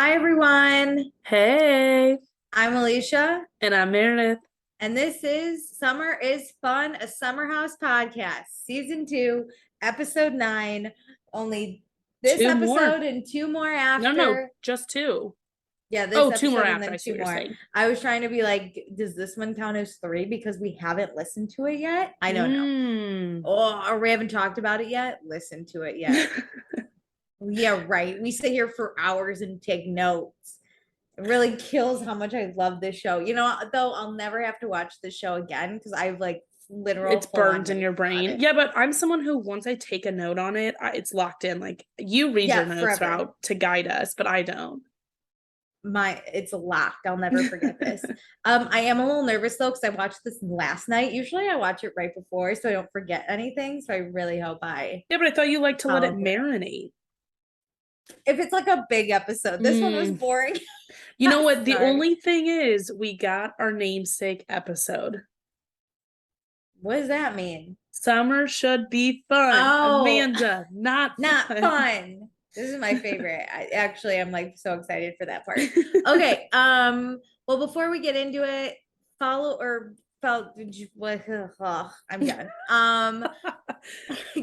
Hi, everyone. Hey, I'm Alicia, and I'm Meredith. and this is Summer is Fun, a Summer House podcast, season 2, episode 9. Only this Two more. episode and two more No, after. just two. Yeah, this Oh, two more episode and after. then I see two what you're more. saying. I was trying to be like, does this one count as 3 because we haven't listened to it yet? I don't know. Mm. Or we haven't talked about it yet. Listen to it yet. Yeah, right. We sit here for hours and take notes. It really kills how much I love this show. Though I'll never have to watch this show again because I have like literal It's full on burned in notes your on brain. it. Yeah, but I'm someone who, once I take a note on it, it's locked in. Like, you read your Yeah, notes forever. out to guide us, but I don't. It's locked. I'll never forget this. I am a little nervous though because I watched this last night. Usually I watch it right before so I don't forget anything. So I really hope I Yeah, but I thought you liked to let it follow through. marinate. If it's like a big episode, this one was Mm. boring. You know what? The Sorry. only thing is, we got our namesake episode. What does that mean? Summer should be fun. Oh, Amanda, not not fun. fun. This is my favorite. I'm like so excited for that part. Okay. Well, before we get into it, follow or follow what I'm done.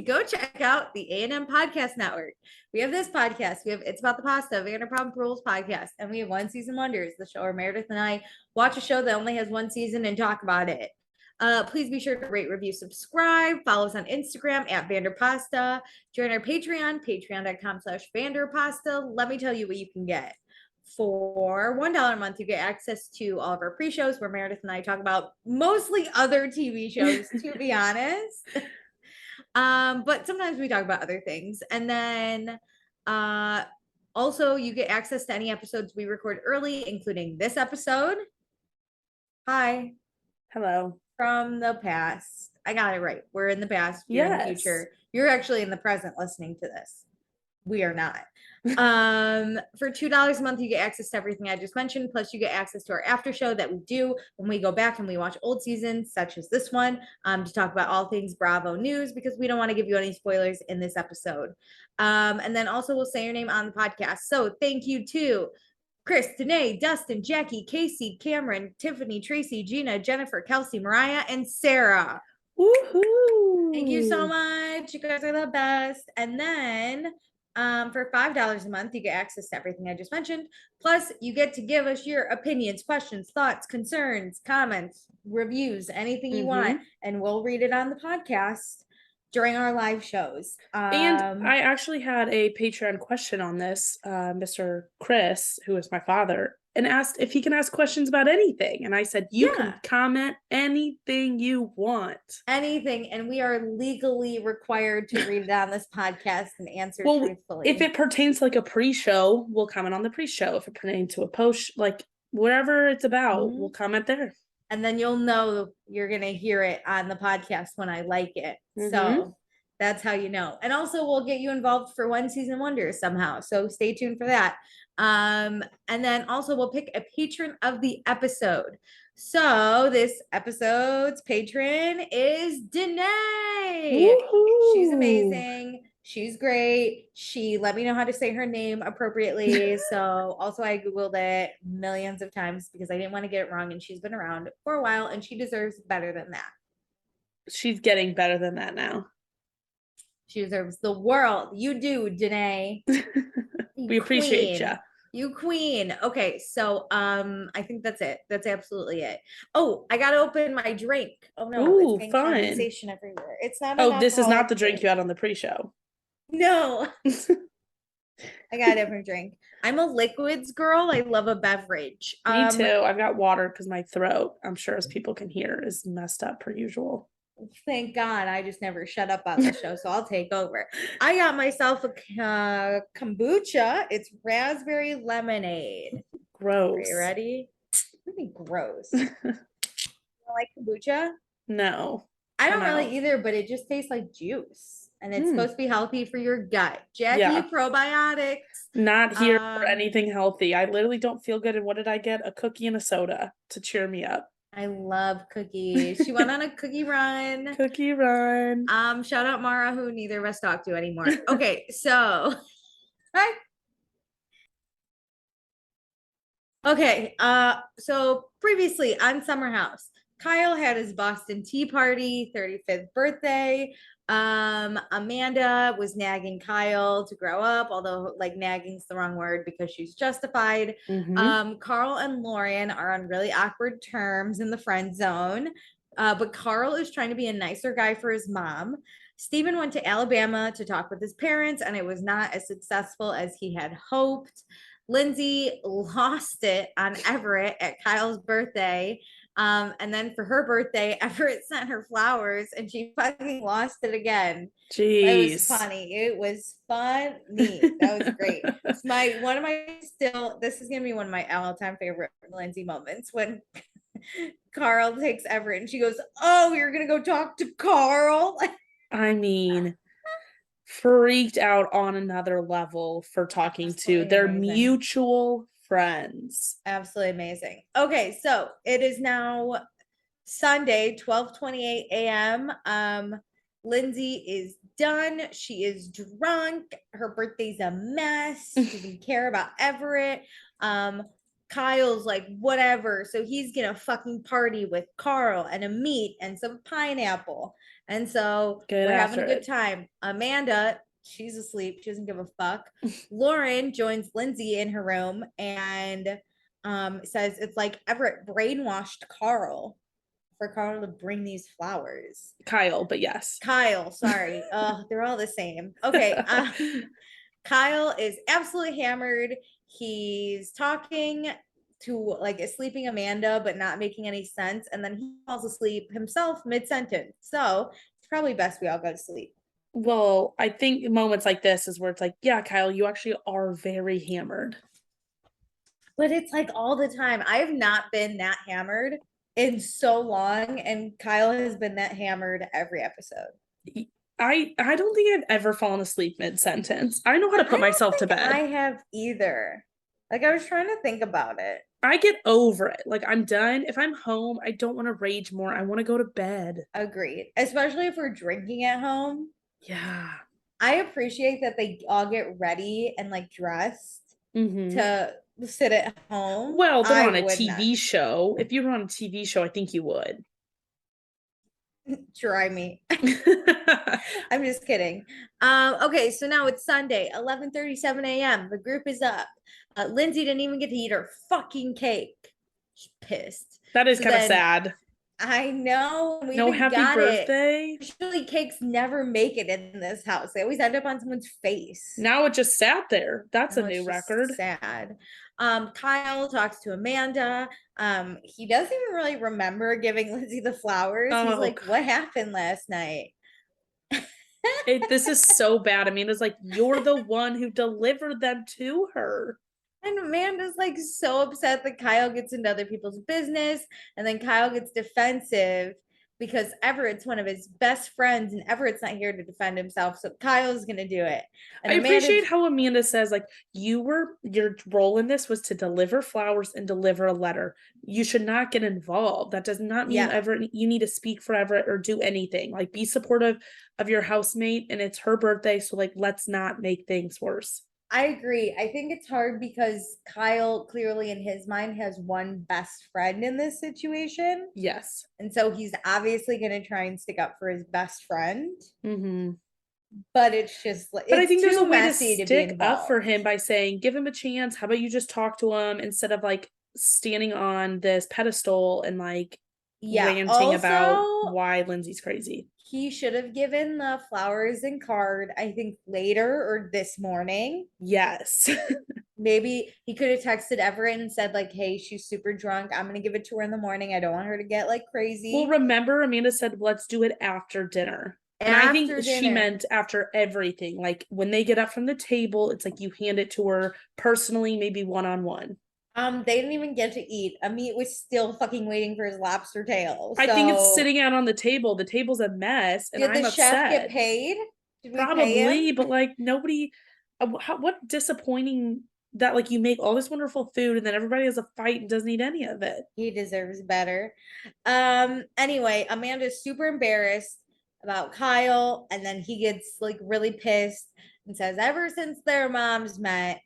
Go check out the A&M Podcast Network. We have this podcast. We have It's About the Pasta, Vanderpump Rules podcast, and we have One Season Wonders, the show where Meredith and I watch a show that only has one season and talk about it. Please be sure to rate, review, subscribe. Follow us on Instagram at Vanderpasta. Join our Patreon, patreon.com/Vanderpasta. Let me tell you what you can get. For $1 a month, you get access to all of our pre-shows where Meredith and I talk about mostly other TV shows, to be honest. But sometimes we talk about other things. And then also you get access to any episodes we record early, including this episode. Hi. Hello. From the past. I got it right. We're in the past, you're in the Yes. future. You're actually in the present listening to this. We are not. For $2 a month, you get access to everything I just mentioned. Plus, you get access to our after show that we do when we go back and we watch old seasons, such as this one, to talk about all things Bravo news because we don't want to give you any spoilers in this episode. And then also we'll say your name on the podcast. So thank you to Chris, Danae, Dustin, Jackie, Casey, Cameron, Tiffany, Tracy, Gina, Jennifer, Kelsey, Mariah, and Sarah. Thank you so Woohoo. much. You guys are the best. And then for $5 a month, you get access to everything I just mentioned. Plus, you get to give us your opinions, questions, thoughts, concerns, comments, reviews, anything you want, Mm-hmm. and we'll read it on the podcast during our live shows. And I actually had a Patreon question on this, Mr. Chris, who is my father, and asked if he can ask questions about anything. And I said, you can Yeah, comment anything you want. anything. And we are legally required to read it on this podcast and answer Well, if truthfully. it pertains to like a pre-show, we'll comment on the pre-show. If it pertains to a post, like whatever it's about, Mhm. we'll comment there. And then you'll know you're going to hear it on the podcast when I like it. Mm-hmm. So that's how you know. And also, we'll get you involved for One Season Wonders somehow. So stay tuned for that. And then also, we'll pick a patron of the episode. So this episode's patron is Danae. She's Woohoo. amazing. She's great. She let me know how to say her name appropriately. So also I Googled it millions of times because I didn't want to get it wrong. And she's been around for a while and she deserves better than that. She's getting better than that now. She deserves the world. You do, Danae. You We appreciate you. queen. You queen. Okay, so I think that's it. That's absolutely it. Oh, I gotta open my drink. Oh no, it's Ooh, getting fun. condensation everywhere. It's not an Oh, this is not alcoholic the drink drink. you had on the pre-show. No, I got a different drink. I'm a liquids girl. I love a beverage. Me too. I've got water because my throat, I'm sure as people can hear, is messed up per usual. Thank God I just never shut up on this show, so I'll take over. I got myself a kombucha. It's raspberry lemonade. Are you Gross. ready? Really gross. You don't like kombucha? No, I I'm don't out. really either, but it just tastes like juice. And it's Hmm. supposed to be healthy for your gut. Jackie Yeah, probiotics. not here for Um, anything healthy. I literally don't feel good. And what did I get? A cookie and a soda to cheer me up. I love cookies. She went on a cookie run. Cookie run. Shout out Mara, who neither of us talk to anymore. Okay, so Okay, so previously on Summer House, Kyle had his Boston Tea Party, 35th birthday. Amanda was nagging Kyle to grow up, although like nagging's the wrong word because she's justified. Carl and Lauren are on really awkward terms in the friend zone. But Carl is trying to be a nicer guy for his mom. Stephen went to Alabama to talk with his parents, and it was not as successful as he had hoped. Lindsay lost it on Everett at Kyle's birthday. And then for her birthday, Everett sent her flowers and she fucking lost it again. It was Jeez. funny. It was funny. That was great. It's this is gonna be one of my all-time favorite Lindsay moments when Carl takes Everett and she goes, "Oh, you're gonna go talk to Carl." I mean, freaked out on another level for talking to their mutual friends. Absolutely amazing. Okay, so it is now Sunday, 12:28 a.m. Lindsay is done. She is drunk. Her birthday's a mess. She doesn't care about Everett. Kyle's like, whatever. So he's gonna fucking party with Carl and a meat and some pineapple. And so we're having a good time. Amanda, she's asleep. She doesn't give a fuck. Lauren joins Lindsay in her room and says it's like Everett brainwashed Carl for Carl to bring these flowers. Kyle, but yes. Kyle, sorry. Oh, they're all the same. Okay. Kyle is absolutely hammered. He's talking to like a sleeping Amanda, but not making any sense. And then he falls asleep himself mid-sentence. So it's probably best we all go to sleep. Well, I think moments like this is where it's like, yeah, Kyle, you actually are very hammered. But it's like all the time. I have not been that hammered in so long, and Kyle has been that hammered every episode. I don't think I've ever fallen asleep mid-sentence. I know how to put myself to bed. I have either. Like I was trying to think about it. I get over it. Like I'm done. If I'm home, I don't want to rage more. I want to go to bed. Agreed. Especially if we're drinking at home. Yeah. I appreciate that they all get ready and like dressed to sit at home. Well, they're on a TV show. If you were on a TV show, I think you would. Try me. I'm just kidding. Okay, so now it's Sunday, 11:37 a.m. The group is up. Lindsay didn't even get to eat her fucking cake. She's pissed. That is kind of sad. I know. No happy birthday. Usually cakes never make it in this house. They always end up on someone's face. Now it just sat there. That's a new record. Sad. Kyle talks to Amanda. He doesn't even really remember giving Lindsay the flowers. He's like, what happened last night? This is so bad. Amanda's like, you're the one who delivered them to her. And Amanda's like so upset that Kyle gets into other people's business. And then Kyle gets defensive because Everett's one of his best friends and Everett's not here to defend himself. So Kyle's going to do it. And I appreciate how Amanda says, like, your role in this was to deliver flowers and deliver a letter. You should not get involved. That does not mean Everett, you need to speak for Everett or do anything. Like, be supportive of your housemate and it's her birthday. So, like, let's not make things worse. I agree. I think it's hard because Kyle clearly in his mind has one best friend in this situation. Yes. And so he's obviously going to try and stick up for his best friend. But it's just like, but I think there's a way to stick up for him by saying, give him a chance. How about you just talk to him instead of like standing on this pedestal and like ranting about why Lindsay's crazy. He should have given the flowers and card, I think, later or this morning. Yes. Maybe he could have texted Everett and said, like, hey, she's super drunk. I'm going to give it to her in the morning. I don't want her to get, like, crazy. Well, remember, Amanda said, let's do it after dinner. And I think she meant after everything. Like, when they get up from the table, it's like you hand it to her personally, maybe one-on-one. They didn't even get to eat. Amit was still fucking waiting for his lobster tail. I think it's sitting out on the table. The table's a mess, and I'm upset. Did the chef get paid? Did we Probably, pay him? But like nobody. What disappointing that like you make all this wonderful food and then everybody has a fight and doesn't eat any of it. He deserves better. Anyway, Amanda's super embarrassed about Kyle, and then he gets like really pissed and says, ever since their moms met,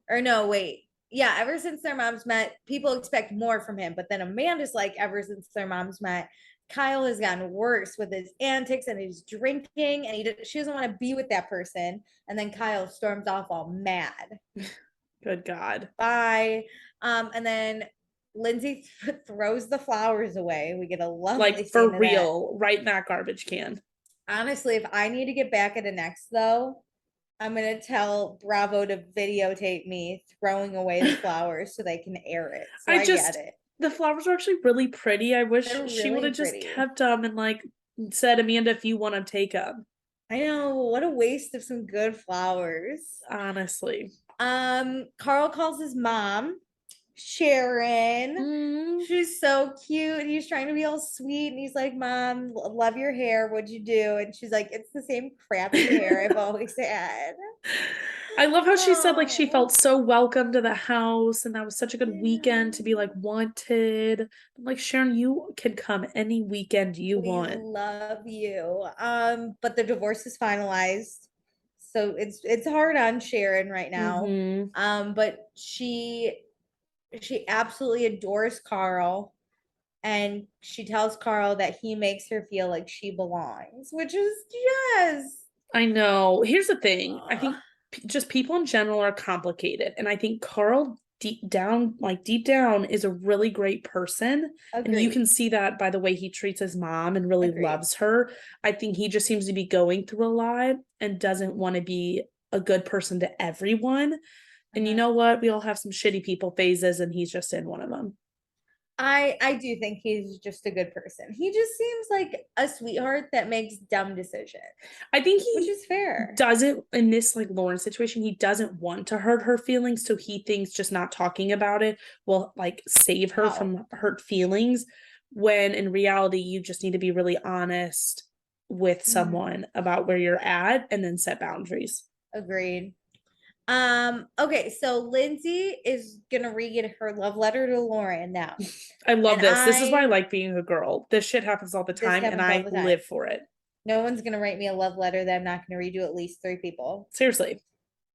or no, wait. yeah, ever since their moms met, people expect more from him. But then Amanda's like, ever since their moms met, Kyle has gotten worse with his antics and his drinking, and she doesn't want to be with that person. And then Kyle storms off all mad. Good God. Bye. And then Lindsay throws the flowers away. We get a lovely like for scene of that. real, right in that garbage can. Honestly, if I need to get back at an ex though, I'm gonna tell Bravo to videotape me throwing away the flowers so they can air it. So I get it. The flowers are actually really pretty. I wish They're she would really have just pretty. kept them and like said, Amanda, if you want to take them. I know, what a waste of some good flowers. Honestly. Carl calls his mom, Sharon. She's so cute. He's trying to be all sweet and he's like, Mom, love your hair. What'd you do? And she's like, it's the same crappy hair I've always had. I love how she said like she felt so welcome to the house and that was such a good weekend to be like wanted. Like, Sharon, you can come any weekend you want. Love you. But the divorce is finalized. So it's hard on Sharon right now. But she absolutely adores Carl. And she tells Carl that he makes her feel like she belongs, which is just. I know. Here's the thing. I think just people in general are complicated. And I think Carl deep down is a really great person. Agreed. And you can see that by the way he treats his mom and really loves her. I think he just seems to be going through a lot and doesn't want to be a good person to everyone. And you know what? We all have some shitty people phases and he's just in one of them. I do think he's just a good person. He just seems like a sweetheart that makes dumb decisions. I think which is fair. Doesn't in this like Lauren situation, he doesn't want to hurt her feelings, so he thinks just not talking about it will like save her from hurt feelings. When in reality, you just need to be really honest with someone about where you're at and then set boundaries. Agreed. Okay, so Lindsay is gonna read her love letter to Lauren now. I love this. This is why I like being a girl. This shit happens all the time and I live for it. No one's gonna write me a love letter that I'm not gonna read to at least 3 people. Seriously.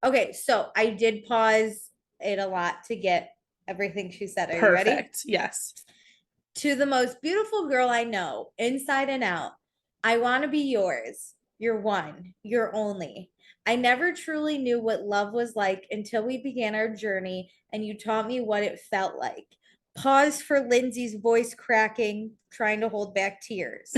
Okay, so I did pause it a lot to get everything she said. Are Perfect. You ready? Yes. To the most beautiful girl I know, inside and out, I want to be yours. You're one. You're only. I never truly knew what love was like until we began our journey and you taught me what it felt like. Pause for Lindsay's voice cracking, trying to hold back tears.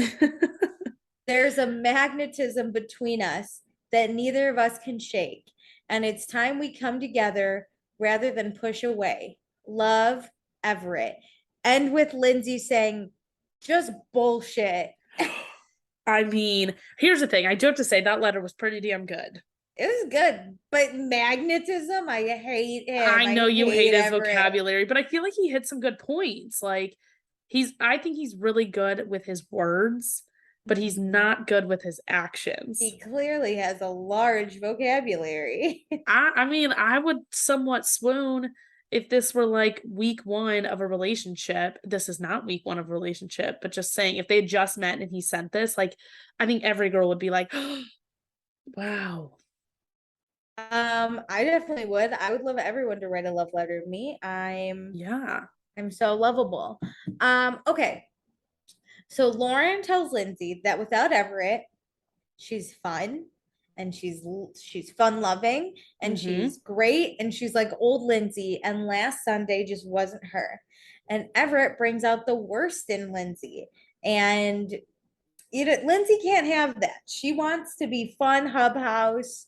There's a magnetism between us that neither of us can shake. And it's time we come together rather than push away. Love, Everett. End with Lindsay saying, just bullshit. I mean, here's the thing. I do have to say that letter was pretty damn good. It was good, but magnetism, I hate him. I know you hate his vocabulary, but I feel like he hit some good points. Like I think he's really good with his words, but he's not good with his actions. He clearly has a large vocabulary. I mean, I would somewhat swoon if this were like week 1 of a relationship. This is not week 1 of a relationship, but just saying if they had just met and he sent this, like, I think every girl would be like, oh, wow. I definitely would. I would love everyone to write a love letter to me. I'm so lovable. Okay. So Lauren tells Lindsay that without Everett, she's fun and she's fun loving and she's great and she's like old Lindsay, and last Sunday just wasn't her. And Everett brings out the worst in Lindsay, and Lindsay can't have that. She wants to be fun hub house.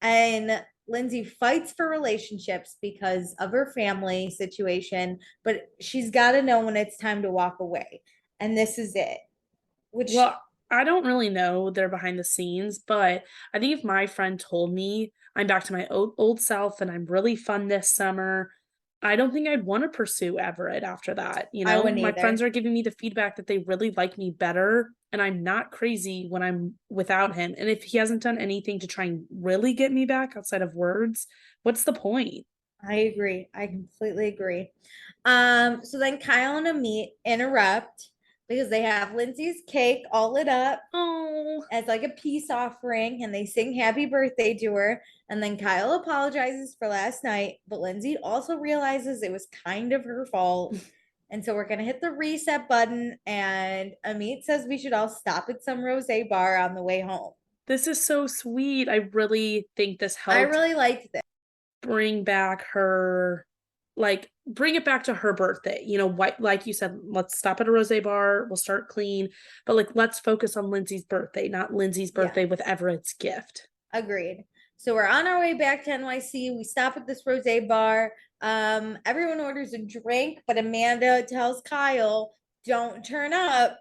And Lindsay fights for relationships because of her family situation, but she's got to know when it's time to walk away. And this is it. Well, I don't really know their behind the scenes, but I think if my friend told me I'm back to my old self and I'm really fun this summer, I don't think I'd want to pursue Everett after that. You know, my friends are giving me the feedback that they really like me better and I'm not crazy when I'm without him. And if he hasn't done anything to try and really get me back outside of words, what's the point? I agree. I completely agree. So then Kyle and Amit interrupt because they have Lindsay's cake all lit up Oh, as like a peace offering, and they sing happy birthday to her. And then Kyle apologizes for last night, but Lindsay also realizes it was kind of her fault. And so we're gonna hit the reset button, and Amit says we should all stop at some rose bar on the way home. this is so sweet. I really think this I helped really liked this. bring back her, like, bring it back to her birthday. You know, what, like you said, let's stop at a rose bar, we'll start clean, but like, let's focus on Lindsay's birthday, not Lindsay's birthday with Everett's gift. Agreed. So we're on our way back to NYC. We stop at this rose bar. Everyone orders a drink, but Amanda tells Kyle, don't turn up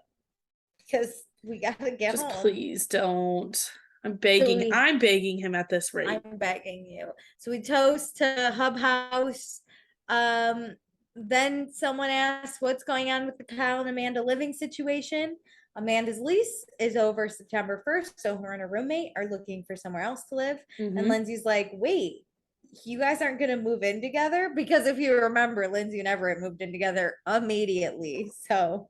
because we gotta get Just home. please don't. I'm begging him at this rate. I'm begging you. So we toast to Hub House. Then someone asks what's going on with the Kyle and Amanda living situation. Amanda's lease is over September 1st, so her and her roommate are looking for somewhere else to live. And Lindsay's like, wait, you guys aren't going to move in together? Because if you remember, Lindsay and Everett moved in together immediately. So,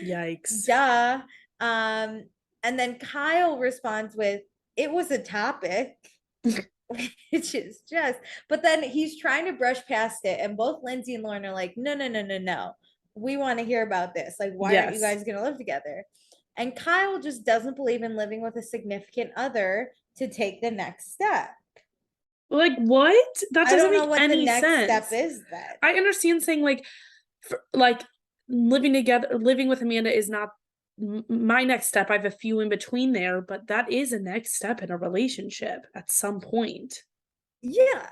yikes. duh. And then Kyle responds with, it was a topic. Which is just, but then he's trying to brush past it, and both Lindsay and Lauren are like, no. We want to hear about this. Like, why aren't you guys going to live together? And Kyle just doesn't believe in living with a significant other to take the next step. Like, what? That doesn't make any sense. The next step is that. I understand saying like living together, living with Amanda is not my next step. I have a few in between there, but that is a next step in a relationship at some point. Yeah.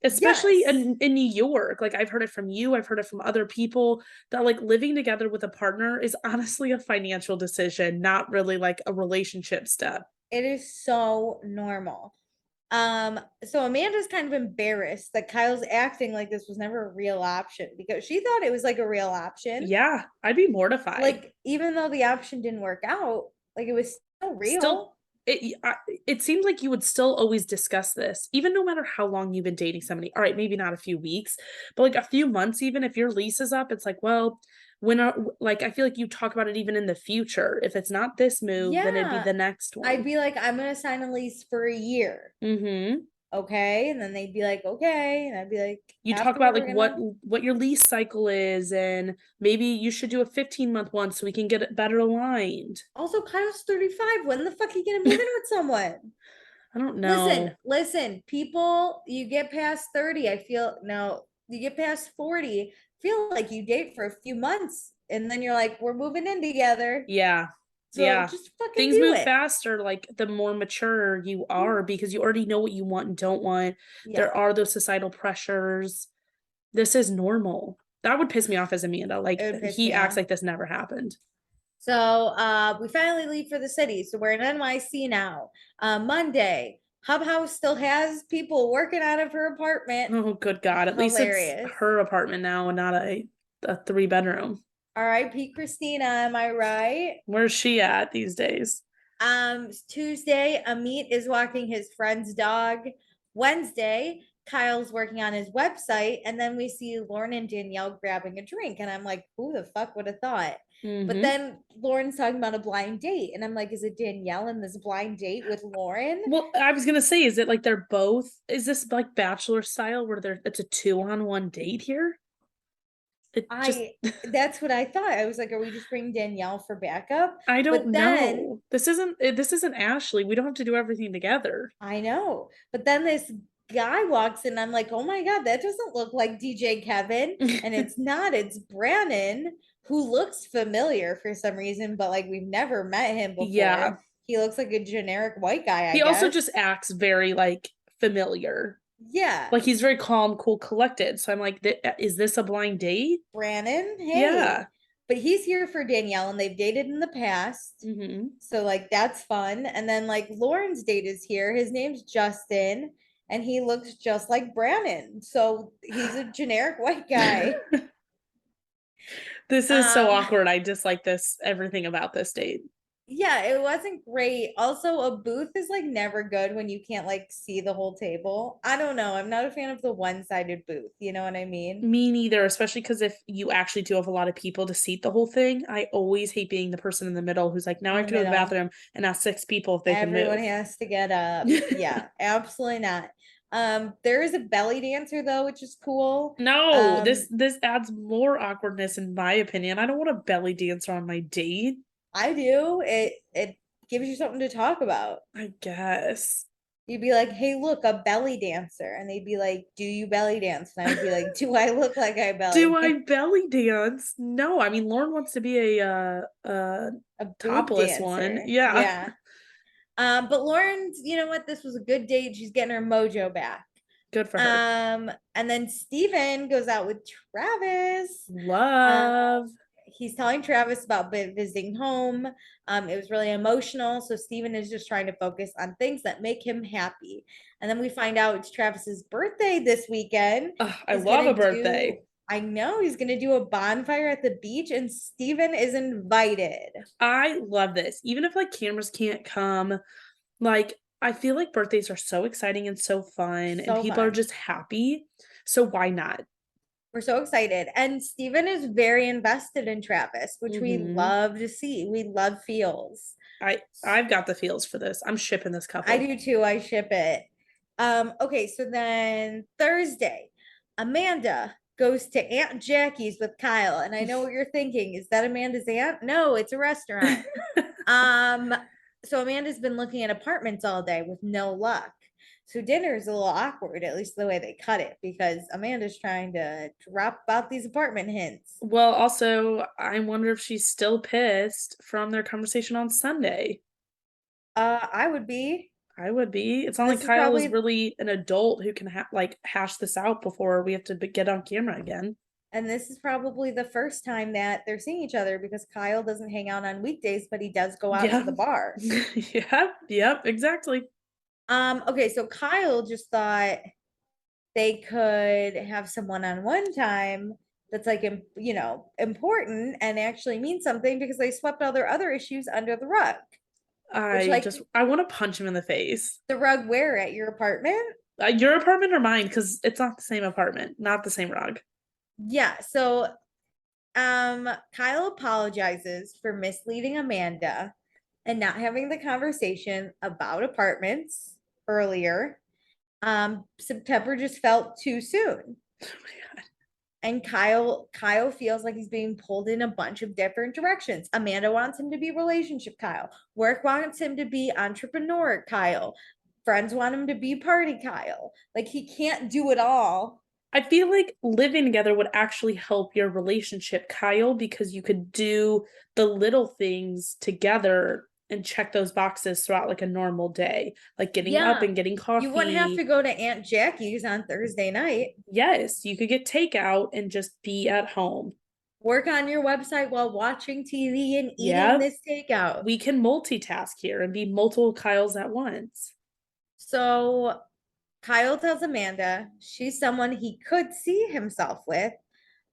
Especially in New York. Like, I've heard it from you, I've heard it from other people, that like living together with a partner is honestly a financial decision, not really like a relationship step. It is so normal. So Amanda's kind of embarrassed that Kyle's acting like this was never a real option, because she thought it was like a real option. Yeah, I'd be mortified. Like, even though the option didn't work out, like, it was still real. It seems like you would still always discuss this, even no matter how long you've been dating somebody. All right, maybe not a few weeks, but like a few months, even if your lease is up, it's like, well, like, I feel like you talk about it even in the future. If it's not this move, then it'd be the next one. I'd be like, I'm gonna sign a lease for a year. Okay. And then they'd be like, okay. And I'd be like, you talk about like what your lease cycle is, and maybe you should do a 15-month one so we can get it better aligned. Also, Kyle's 35. When the fuck are you gonna move in with someone? I don't know. Listen, people, you get past 30, you get past 40, feel like you date for a few months, and then you're like, we're moving in together. Yeah. So just fucking things move faster, like the more mature you are, because you already know what you want and don't want. There are those societal pressures. This is normal. That would piss me off as Amanda. Like, he acts like this never happened. So we finally leave for the city. So we're in NYC now. Monday, Hub House still has people working out of her apartment. Oh, good God. At least it's her apartment now and not a 3-bedroom. R.I.P. Christina, am I right? Where's she at these days? Tuesday, Amit is walking his friend's dog. Wednesday, Kyle's working on his website. And then we see Lauren and Danielle grabbing a drink. And I'm like, who the fuck would have thought? But then Lauren's talking about a blind date. And I'm like, is it Danielle in this blind date with Lauren? Well, I was going to say, is it like they're both, is this like Bachelor style where it's a 2-on-1 date here? That's what I thought. I was like, are we just bringing Danielle for backup? I don't know. This isn't Ashley. We don't have to do everything together. I know. But then this guy walks in. I'm like, oh my God, that doesn't look like DJ Kevin. And it's not. It's Brannon, who looks familiar for some reason, but like, we've never met him before. Yeah. He looks like a generic white guy, I guess. Also just acts very like familiar. Yeah. Like, he's very calm, cool, collected. So I'm like, is this a blind date? Brannon? Hey. Yeah. But he's here for Danielle, and they've dated in the past. So like, that's fun. And then like, Lauren's date is here. His name's Justin, and he looks just like Brannon. So he's a generic white guy. This is so awkward. I dislike everything about this date. Yeah, it wasn't great. Also, a booth is like never good when you can't like see the whole table. I don't know. I'm not a fan of the one-sided booth. You know what I mean? Me neither, especially because if you actually do have a lot of people to seat the whole thing, I always hate being the person in the middle who's like, now I In have the to go to the middle. bathroom and ask 6 people if they can Everyone move. has to get up. Yeah, absolutely not. There is a belly dancer though, which is cool. No, Um, this adds more awkwardness in my opinion. I don't want a belly dancer on my date. I do. It gives you something to talk about. I guess. You'd be like, "Hey, look, a belly dancer," and they'd be like, "Do you belly dance?" And I would be like, "Do I look like I Do belly I dance?" belly dance? No, I mean Lauren wants to be a A boob topless one. dancer. Yeah. Yeah. But Lauren's, you know what? This was a good date. She's getting her mojo back. Good for her. And then Steven goes out with Travis. Um, Love. he's telling Travis about visiting home. It was really emotional. So Steven is just trying to focus on things that make him happy. And then we find out it's Travis's birthday this weekend. Ugh, I He's love a gonna do, birthday. I know he's gonna do a bonfire at the beach, and Steven is invited. I love this. Even if like cameras can't come, like I feel like birthdays are so exciting and so fun and So people are fun. just happy. So why not? We're so excited. And Steven is very invested in Travis, which we Hmm. love to see. We love feels. I've got the feels for this. I'm shipping this I couple. do too. I ship it. Okay, so then Thursday, Amanda goes to Aunt Jackie's with Kyle. And I know what you're thinking. Is that Amanda's aunt? No, it's a restaurant. Um, so Amanda's been looking at apartments all day with no luck. So dinner is a little awkward, at least the way they cut it, because Amanda's trying to drop out these apartment hints. Well, also, I wonder if she's still pissed from their conversation on Sunday. I would be. I would be. It's not like This is Kyle is probably, really an adult who can like hash this out before we have to get on camera again. and this is probably the first time that they're seeing each other because Kyle doesn't hang out on weekdays, but he does go out to Yeah. the bars. Yep, exactly. Okay, so Kyle just thought they could have some one-on-one time that's like important and actually mean something because they swept all their other issues under the rug. Which like I want to punch him in the face. the rug where at your apartment? Your apartment or mine? Because it's not the same apartment, not the same rug. Yeah, so Kyle apologizes for misleading Amanda and not having the conversation about apartments earlier. September just felt too soon. Oh my God. And Kyle feels like he's being pulled in a bunch of different directions. Amanda wants him to be relationship Kyle. Work wants him to be entrepreneur Kyle. Friends want him to be party Kyle. Like he can't do it all. I feel like living together would actually help your relationship, Kyle, because you could do the little things together and check those boxes throughout like a normal day, like getting up Yeah. and getting You wouldn't have to coffee. go to Aunt Jackie's on Thursday night. Yes, you could get takeout and just be at home. Work on your website while watching TV and eating Yeah, this takeout. we can multitask here and be multiple Kyles at once. So Kyle tells Amanda she's someone he could see himself with.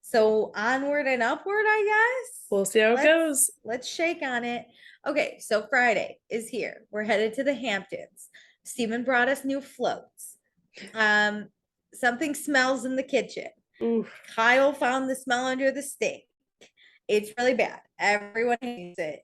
So onward and upward, I guess. We'll see how it Let's goes. let's shake on it. Okay, so Friday is here. We're headed to the Hamptons. Stephen brought us new floats. Um, something smells in the kitchen. Oof. Kyle found the smell under the sink. It's really bad. Everyone hates it.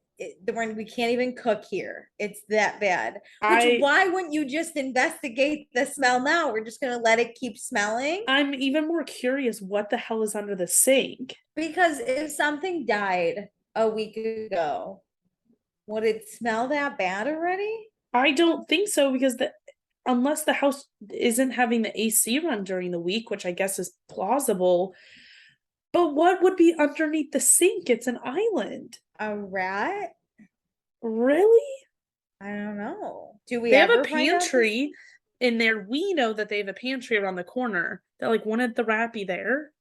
We can't even cook here. It's that bad. Which I why wouldn't you just investigate the smell now? We're just gonna let it keep smelling I'm even more curious what the hell is under the sink. because if something died a week ago, would it smell that bad already? I don't think so because the unless the house isn't having the AC run during the week, which I guess is plausible. But what would be underneath the sink? It's an island. A rat? Really? I don't know. Do we They have a ever find out this? pantry in there. We know that they have a pantry around the corner. That like wanted the rat be there.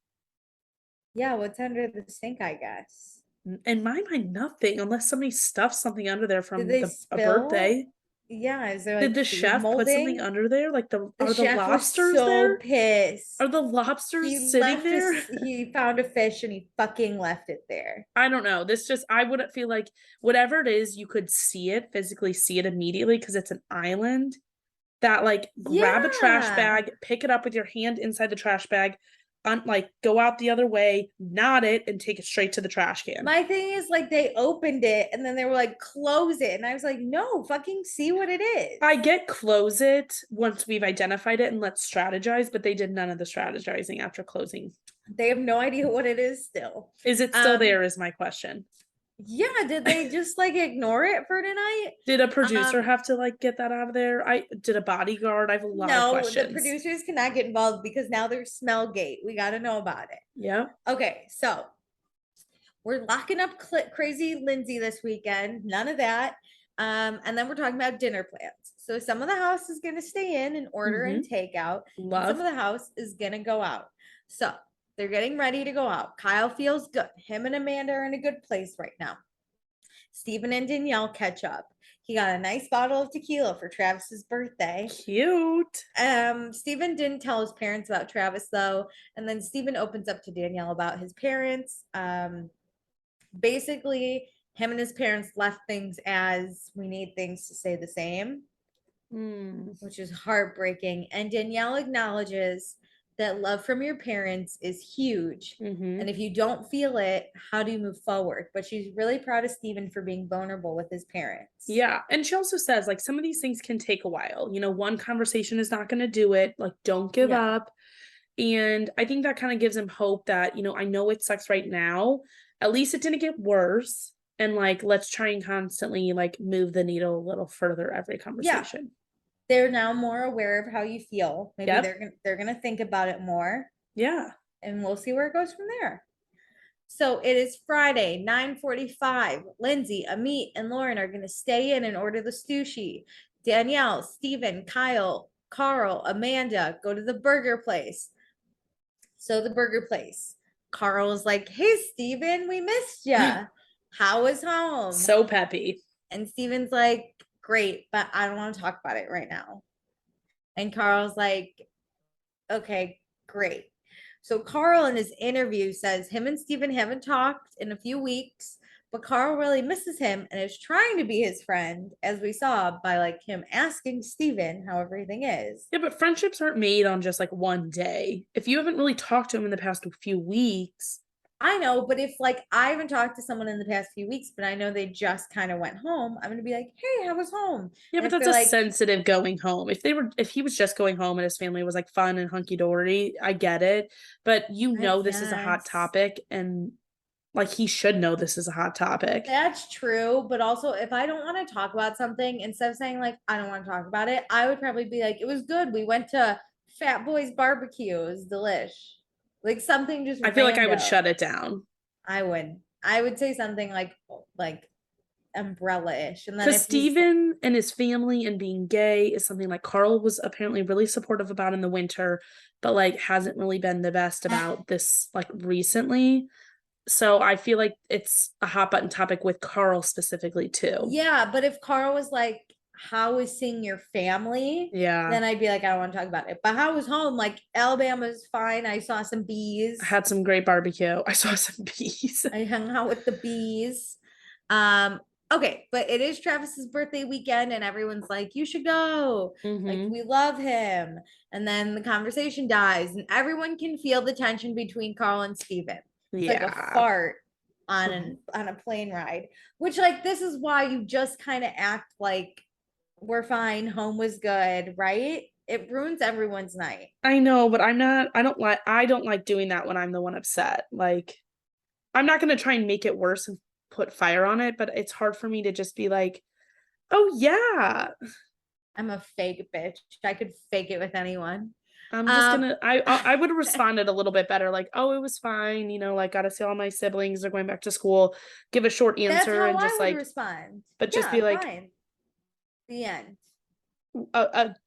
Yeah, what's under the sink, I guess. In my mind, nothing unless somebody stuffed something under there Did from they a spill? birthday. Yeah, is there Did like the food chef put something molding? under there? Like The are the chef was lobsters so there? pissed. Are the lobsters He sitting left there? this, he found a fish and he fucking left it there. I don't know. This just, I wouldn't feel like whatever it is, you could see it, physically see it immediately because it's an island. That like grab a trash Yeah. bag, pick it up with your hand inside the trash bag, like go out the other way, knot it, and take it straight to the trash can. My thing is like they opened it and then they were like, close it. And I was like, no, fucking see what it is. I get close it once we've identified it and let's strategize, but they did none of the strategizing after closing. They have no idea what it is still. Is it still there is my question. Yeah, did they just like ignore it for tonight? Did a producer have to like get that out of there? I did a bodyguard. I have a lot of questions. The producers cannot get involved because now there's smell gate. We got to know about it. Yeah. Okay, so we're locking up crazy Lindsay this weekend. None of that. And then we're talking about dinner plans. So some of the house is gonna stay in and order and take out. Love. Some of the house is gonna go out. So they're getting ready to go out. Kyle feels good. Him and Amanda are in a good place right now. Stephen and Danielle catch up. He got a nice bottle of tequila for Travis's birthday. Cute. Stephen didn't tell his parents about Travis though. And then Stephen opens up to Danielle about his parents. Basically, him and his parents left things as we need things to stay the same, which is heartbreaking. And Danielle acknowledges that love from your parents is huge. And if you don't feel it, how do you move forward? But she's really proud of Stephen for being vulnerable with his parents. Yeah. And she also says, like, some of these things can take a while. You know, one conversation is not going to do it. Like, don't give up. And I think that kind of gives him hope that, you know, I know it sucks right now. At least it didn't get worse. And like, let's try and constantly like move the needle a little further every conversation. They're now more aware of how you feel. Maybe they're gonna think about it more. Yeah. And we'll see where it goes from there. So it is Friday, 9:45. Lindsay, Amit, and Lauren are gonna stay in and order the sushi. Danielle, Stephen, Kyle, Carl, Amanda go to the burger place. So the burger place. Carl is like, hey, Stephen, we missed ya. How was home? So peppy. And Stephen's like, great, but I don't want to talk about it right now. And Carl's like, okay, great. So Carl in his interview says him and Stephen haven't talked in a few weeks, but Carl really misses him and is trying to be his friend, as we saw by like him asking Stephen how everything is. Yeah, but friendships aren't made on just like one day. If you haven't really talked to him in the past few weeks. I know, but if like I haven't talked to someone in the past few weeks, but I know they just kind of went home, I'm gonna be like, hey, how was home? Yeah, but that's a sensitive going home. If he was just going home and his family was like fun and hunky-dory, I get it. But you know this is a hot topic and like he should know this is a hot topic. That's true. But also if I don't want to talk about something, instead of saying like I don't want to talk about it, I would probably be like, it was good. We went to Fat Boy's barbecue. It was delish. Like something just I feel like I would shut it down. I would say something like umbrella-ish. And then because Stephen and his family and being gay is something like Carl was apparently really supportive about in the winter, but like hasn't really been the best about this like recently. So I feel like it's a hot button topic with Carl specifically too. Yeah, but if Carl was like, how was seeing your family? Yeah. Then I'd be like, I don't want to talk about it. But how was home? Like Alabama's fine. I saw some bees. I had some great barbecue. I saw some bees. I hung out with the bees. Okay, but it is Travis's birthday weekend and everyone's like, you should go. Like we love him. And then the conversation dies and everyone can feel the tension between Carl and Stephen. It's like a fart on a plane ride, which like this is why you just kind of act like we're fine, home was good, right? It ruins everyone's night. I know, but I don't like doing that when I'm the one upset. Like I'm not going to try and make it worse and put fire on it, but it's hard for me to just be like, oh yeah, I'm a fake bitch. I could fake it with anyone. I'm just gonna I would have responded a little bit better, like, oh, it was fine, you know, like gotta see all my siblings are going back to school, give a short answer and just like respond, but just be like fine. The end.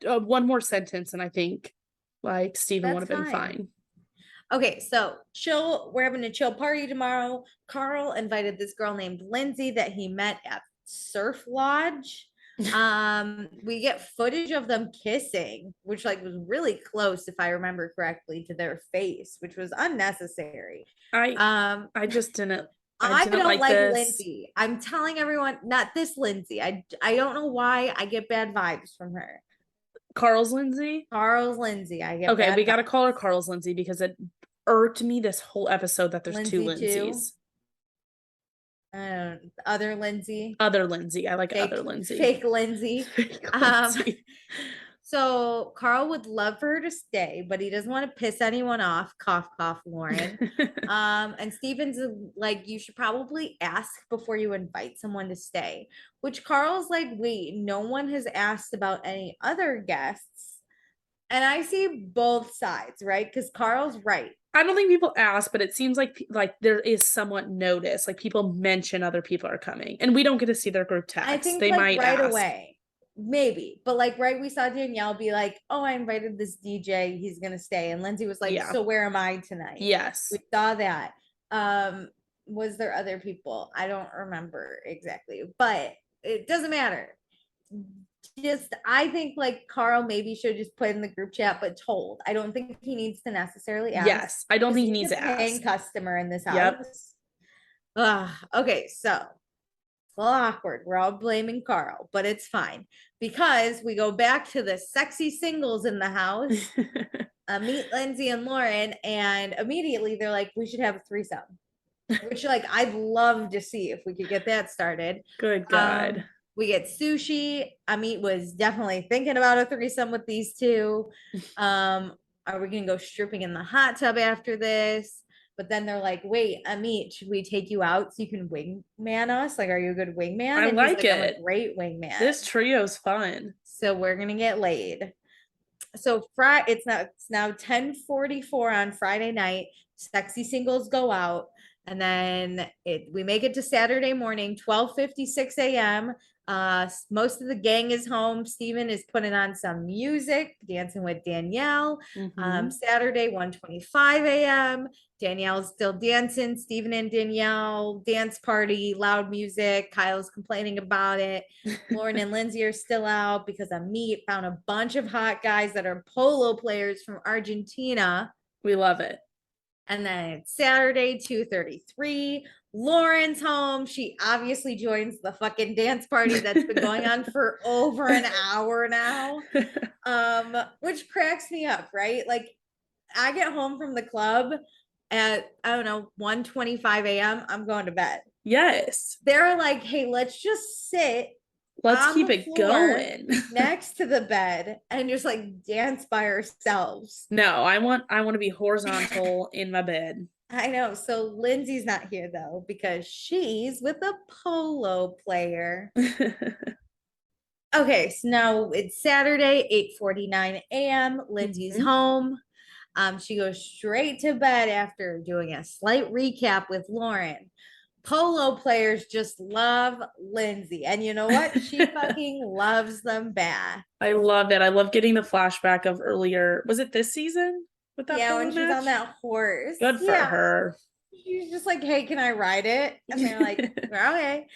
One more sentence and I think like Stephen would have been fine. Okay, so we're having a chill party tomorrow. Carl invited this girl named Lindsay that he met at Surf Lodge. We get footage of them kissing, which like was really close, if I remember correctly, to their face, which was unnecessary. I just didn't I didn't don't like like this. Lindsay. I'm telling everyone, not this Lindsay. I don't know why I get bad vibes from her. Carl's Lindsay? Carl's Lindsay. I get Okay, bad we gotta vibes. call her Carl's Lindsay because it irked me this whole episode that there's two Lindsay too. Lindsays. Other Lindsay. Other Lindsay. I like Fake, other Lindsay. fake Lindsay. Fake Um, Lindsay. So Carl would love for her to stay, but he doesn't want to piss anyone off. Cough, cough, Lauren. And Steven's like, you should probably ask before you invite someone to stay. Which Carl's like, wait, no one has asked about any other guests. And I see both sides, right? Because Carl's right. I don't think people ask, but it seems like there is somewhat notice. Like people mention other people are coming, and we don't get to see their group text. I think they like might right ask. away. Maybe, but like right, we saw Danielle be like, "Oh, I invited this DJ. He's gonna stay." And Lindsay was like, Yeah. "So where am I tonight?" Yes. We saw that. Was there other people? I don't remember exactly, but it doesn't matter. Just I think like Carl maybe should just put in the group chat, but told. I don't think he needs to necessarily ask. Yes, I don't think he He's needs a to paying ask. customer in this Yep. house. Okay, so little awkward. We're all blaming Carl, but it's fine because we go back to the sexy singles in the house. Meet Lindsay and Lauren, and immediately they're like, "We should have a threesome," which like I'd love to see if we could get that started. Good God. We get sushi. Amit was definitely thinking about a threesome with these two. Are we gonna go stripping in the hot tub after this? But then they're like, wait, Amit, should we take you out so you can wingman us? Like, are you a good wingman? I And like he's like, it. I'm a great wingman. This trio's fun. So we're gonna get laid. So it's now 10:44 on Friday night. Sexy singles go out. And then we make it to Saturday morning, 12:56 a.m. Most of the gang is home. Steven is putting on some music, dancing with Danielle. Saturday, 1:25 a.m. Danielle's still dancing. Steven and Danielle, dance party, loud music. Kyle's complaining about it. Lauren and Lindsay are still out because Amit found a bunch of hot guys that are polo players from Argentina. We love it. And then it's Saturday, 2:33. Lauren's home. She obviously joins the fucking dance party that's been going on for over an hour now. Which cracks me up, right? Like I get home from the club at, I don't know, 1:25 a.m. I'm going to bed. Yes. They're like, hey, let's just sit. Let's keep it going next to the bed and just like dance by ourselves. No, I want to be horizontal in my bed. I know. So Lindsay's not here though because she's with a polo player. Okay, so now it's Saturday, 8:49 a.m. Lindsay's home. She goes straight to bed after doing a slight recap with Lauren. Polo players just love Lindsay. And you know what? She fucking loves them back. I love it. I love getting the flashback of earlier. Was it this season? With that when match? she's on that horse. Good for her. She's just like, hey, can I ride it? And they're like, okay.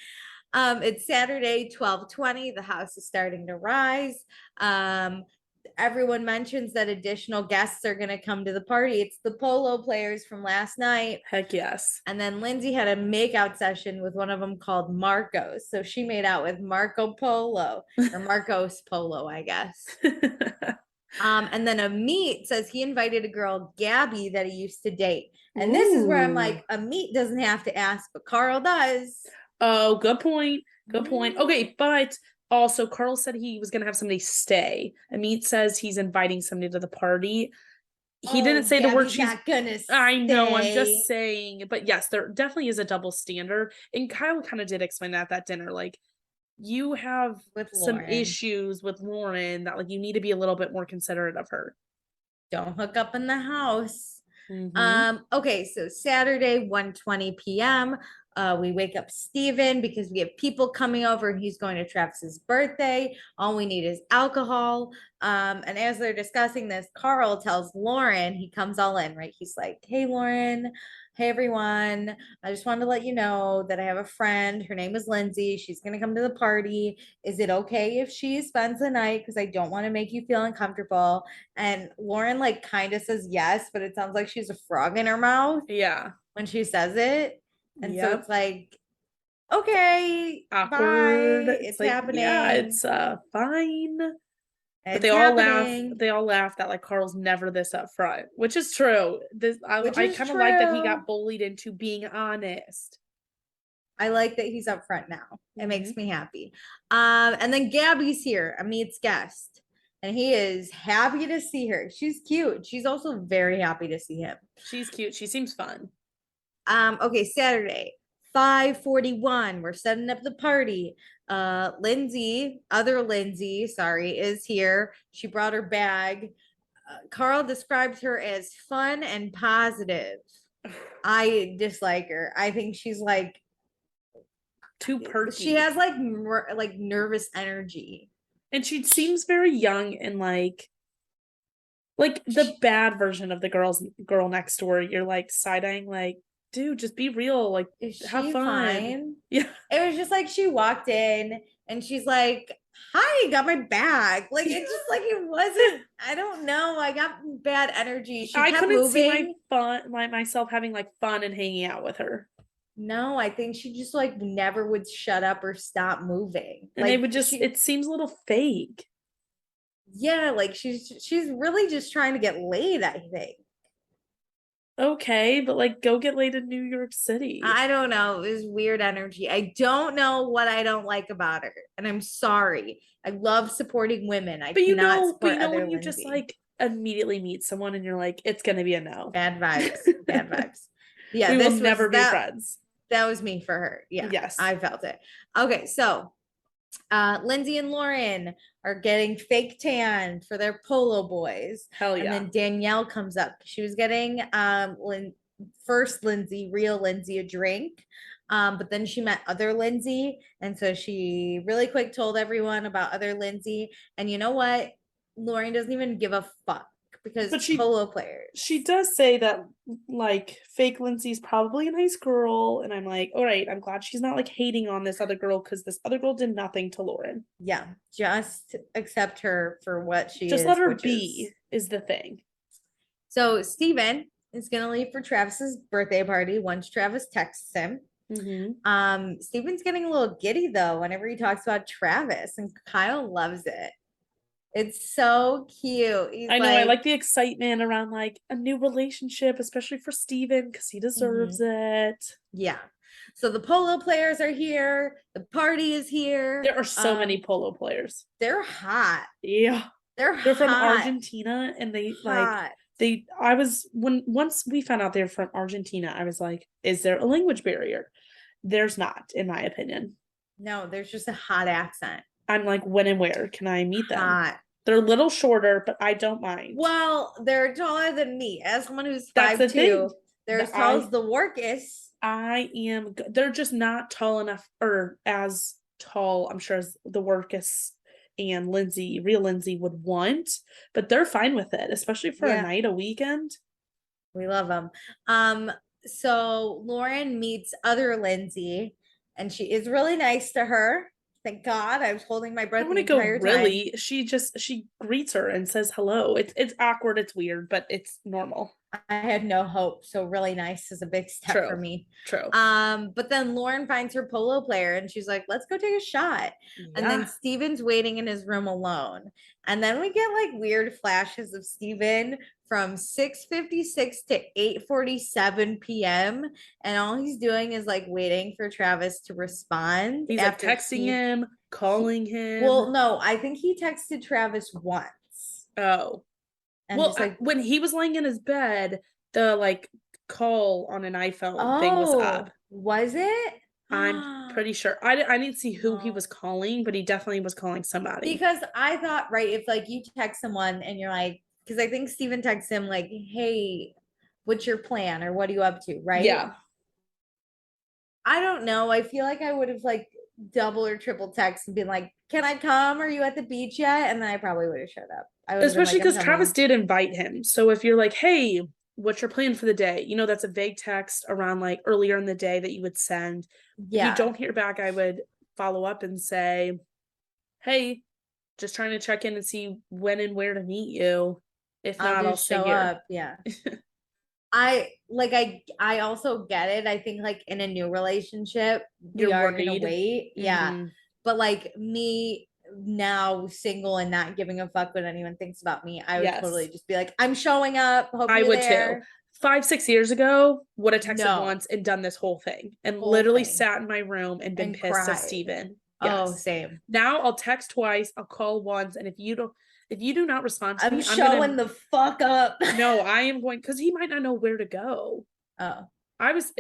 It's Saturday, 12:20. The house is starting to rise. Everyone mentions that additional guests are going to come to the party. It's the polo players from last night. Heck yes. And then Lindsay had a makeout session with one of them called Marcos. So she made out with Marco Polo or Marcos Polo, I guess. And then Amit says he invited a girl, Gabby, that he used to date. And this is where I'm like, Amit doesn't have to ask, but Carl does. Oh, good point. Good point. Okay, but also Carl said he was gonna have somebody stay. Amit says he's inviting somebody to the party. He didn't say the word she's not gonna stay. I know, I'm just saying. But yes, there definitely is a double standard. And Kyle kind of did explain that at that dinner. Like, you have some issues with Lauren that like you need to be a little bit more considerate of her. Don't hook up in the house. Okay, so Saturday, 1:20 p.m. We wake up Steven because we have people coming over and he's going to Travis's birthday. All we need is alcohol. And as they're discussing this, Carl tells Lauren, he comes all in, right? He's like, hey, Lauren, hey everyone, I just wanted to let you know that I have a friend. Her name is Lindsay. She's gonna come to the party. Is it okay if she spends the night? Because I don't want to make you feel uncomfortable. And Lauren like kind of says yes, but it sounds like she's a frog in her mouth Yeah. when she says it. And so Yep. it's like, okay, Awkward. bye. It's It's like, happening. yeah, it's fine. But It's they all laugh. happening. They all laugh that like Carl's never this upfront, which is true. This Which I is kind of like that he true. got bullied into being honest. I like that he's up front now. It makes Mhm. me happy. And then Gabby's here, Amit's guest, and he is happy to see her. She's cute. She's also very happy to see him. She's cute. She seems fun. Okay, Saturday, 5:41. We're setting up the party. Lindsay, other Lindsay, sorry, is here. She brought her bag. Carl describes her as fun and positive. I dislike her. I think she's like Too perky. she has like like nervous energy. And she seems very young and like the bad version of the girl next door. You're like side-eyeing, like, dude, just be real, like Is have she fun. fine? Yeah. It was just like she walked in and she's like, hi, got my bag. Like it's just like it wasn't, I don't know. I got bad energy. She I kept couldn't see moving. myself having like fun and hanging out with her. No, I think she just like never would shut up or stop moving. And they Like would just it seems a little fake. yeah, like she's really just trying to get laid, I think. Okay, but like go get laid in New York City. I don't know. It was weird energy. I don't know what I don't like about her. And I'm sorry. I love supporting women. I But cannot support know other when you just Lindsay. like immediately meet someone and you're like, it's gonna be a no. Bad vibes. Bad vibes. Yeah, We will this never was be that. friends. That was me for her. Yeah. Yes. I felt it. Okay, so Lindsay and Lauren are getting fake tan for their polo boys. Hell yeah. And then Danielle comes up. She was getting first Lindsay, real Lindsay, a drink. But then she met other Lindsay. And so she really quick told everyone about other Lindsay. And you know what? Lauren doesn't even give a fuck because But polo players. She does say that like fake Lindsay's probably a nice girl, and I'm like, all right, I'm glad she's not like hating on this other girl because this other girl did nothing to Lauren. Yeah, just accept her for what she Just is. let her be is the thing. So Steven is gonna leave for Travis's birthday party once Travis texts him. Steven's getting a little giddy though whenever he talks about Travis, and Kyle loves it. It's so cute. He's I know, I like the excitement around like a new relationship, especially for Steven because he deserves it. Yeah. So the polo players are here. The party is here. There are so many polo players. They're hot. Yeah. They're from hot. Argentina, and they Hot. once we found out they're from Argentina, I was like, is there a language barrier? There's not, in my opinion. No, there's just a hot accent. I'm like, when and where can I meet them? Hot. They're a little shorter, but I don't mind. Well, they're taller than me. As someone who's 5'2", they're as tall as the Workus. They're just not tall enough, or as tall, I'm sure, as the Workus and Lindsay, real Lindsay, would want, but they're fine with it, especially for a night, a weekend. We love them. So Lauren meets other Lindsay, and she is really nice to her. Thank God. I was holding my breath the entire time. She greets her and says hello. It's awkward, it's weird, but it's normal. I had no hope, so really nice is a big step for me. True. But then Lauren finds her polo player and she's like, let's go take a shot. Yeah. And then Steven's waiting in his room alone. And then we get like weird flashes of Steven from 6:56 to 8:47 p.m. And all he's doing is like waiting for Travis to respond. He's like texting him, calling him. Well, no, I think he texted Travis once. Oh. And well, like, when he was laying in his bed, the like call on an iPhone thing was up. Was it? I'm pretty sure. I didn't see who he was calling, but he definitely was calling somebody. Because I thought, right, if like you text someone and you're like, because I think Steven texts him like, hey, what's your plan or what are you up to, right? Yeah. I don't know. I feel like I would have like double or triple text and been like, can I come? Are you at the beach yet? And then I probably would have showed up. Especially because Travis did invite him. So if you're like, hey, what's your plan for the day? You know, that's a vague text around like earlier in the day that you would send. If you Yeah. don't hear back, I would follow up and say, hey, just trying to check in and see when and where to meet you. If not, I'll just stay show here. up. Yeah. I also get it. I think like in a new relationship, we You're are gonna worried. wait. Yeah. Mhm. But like me now single and not giving a fuck what anyone thinks about me, I would Yes. totally just be like, I'm showing up. Hope I you're would too. there. 5-6 years ago, would have texted No. once and done this whole thing and Whole literally thing. sat in my room and been And pissed at cried. Steven. Oh, Yes. same. Now I'll text twice, I'll call once, and if you do not respond to I'm me, I'm showing gonna the fuck up. no, I am going because he might not know where to go. Oh. This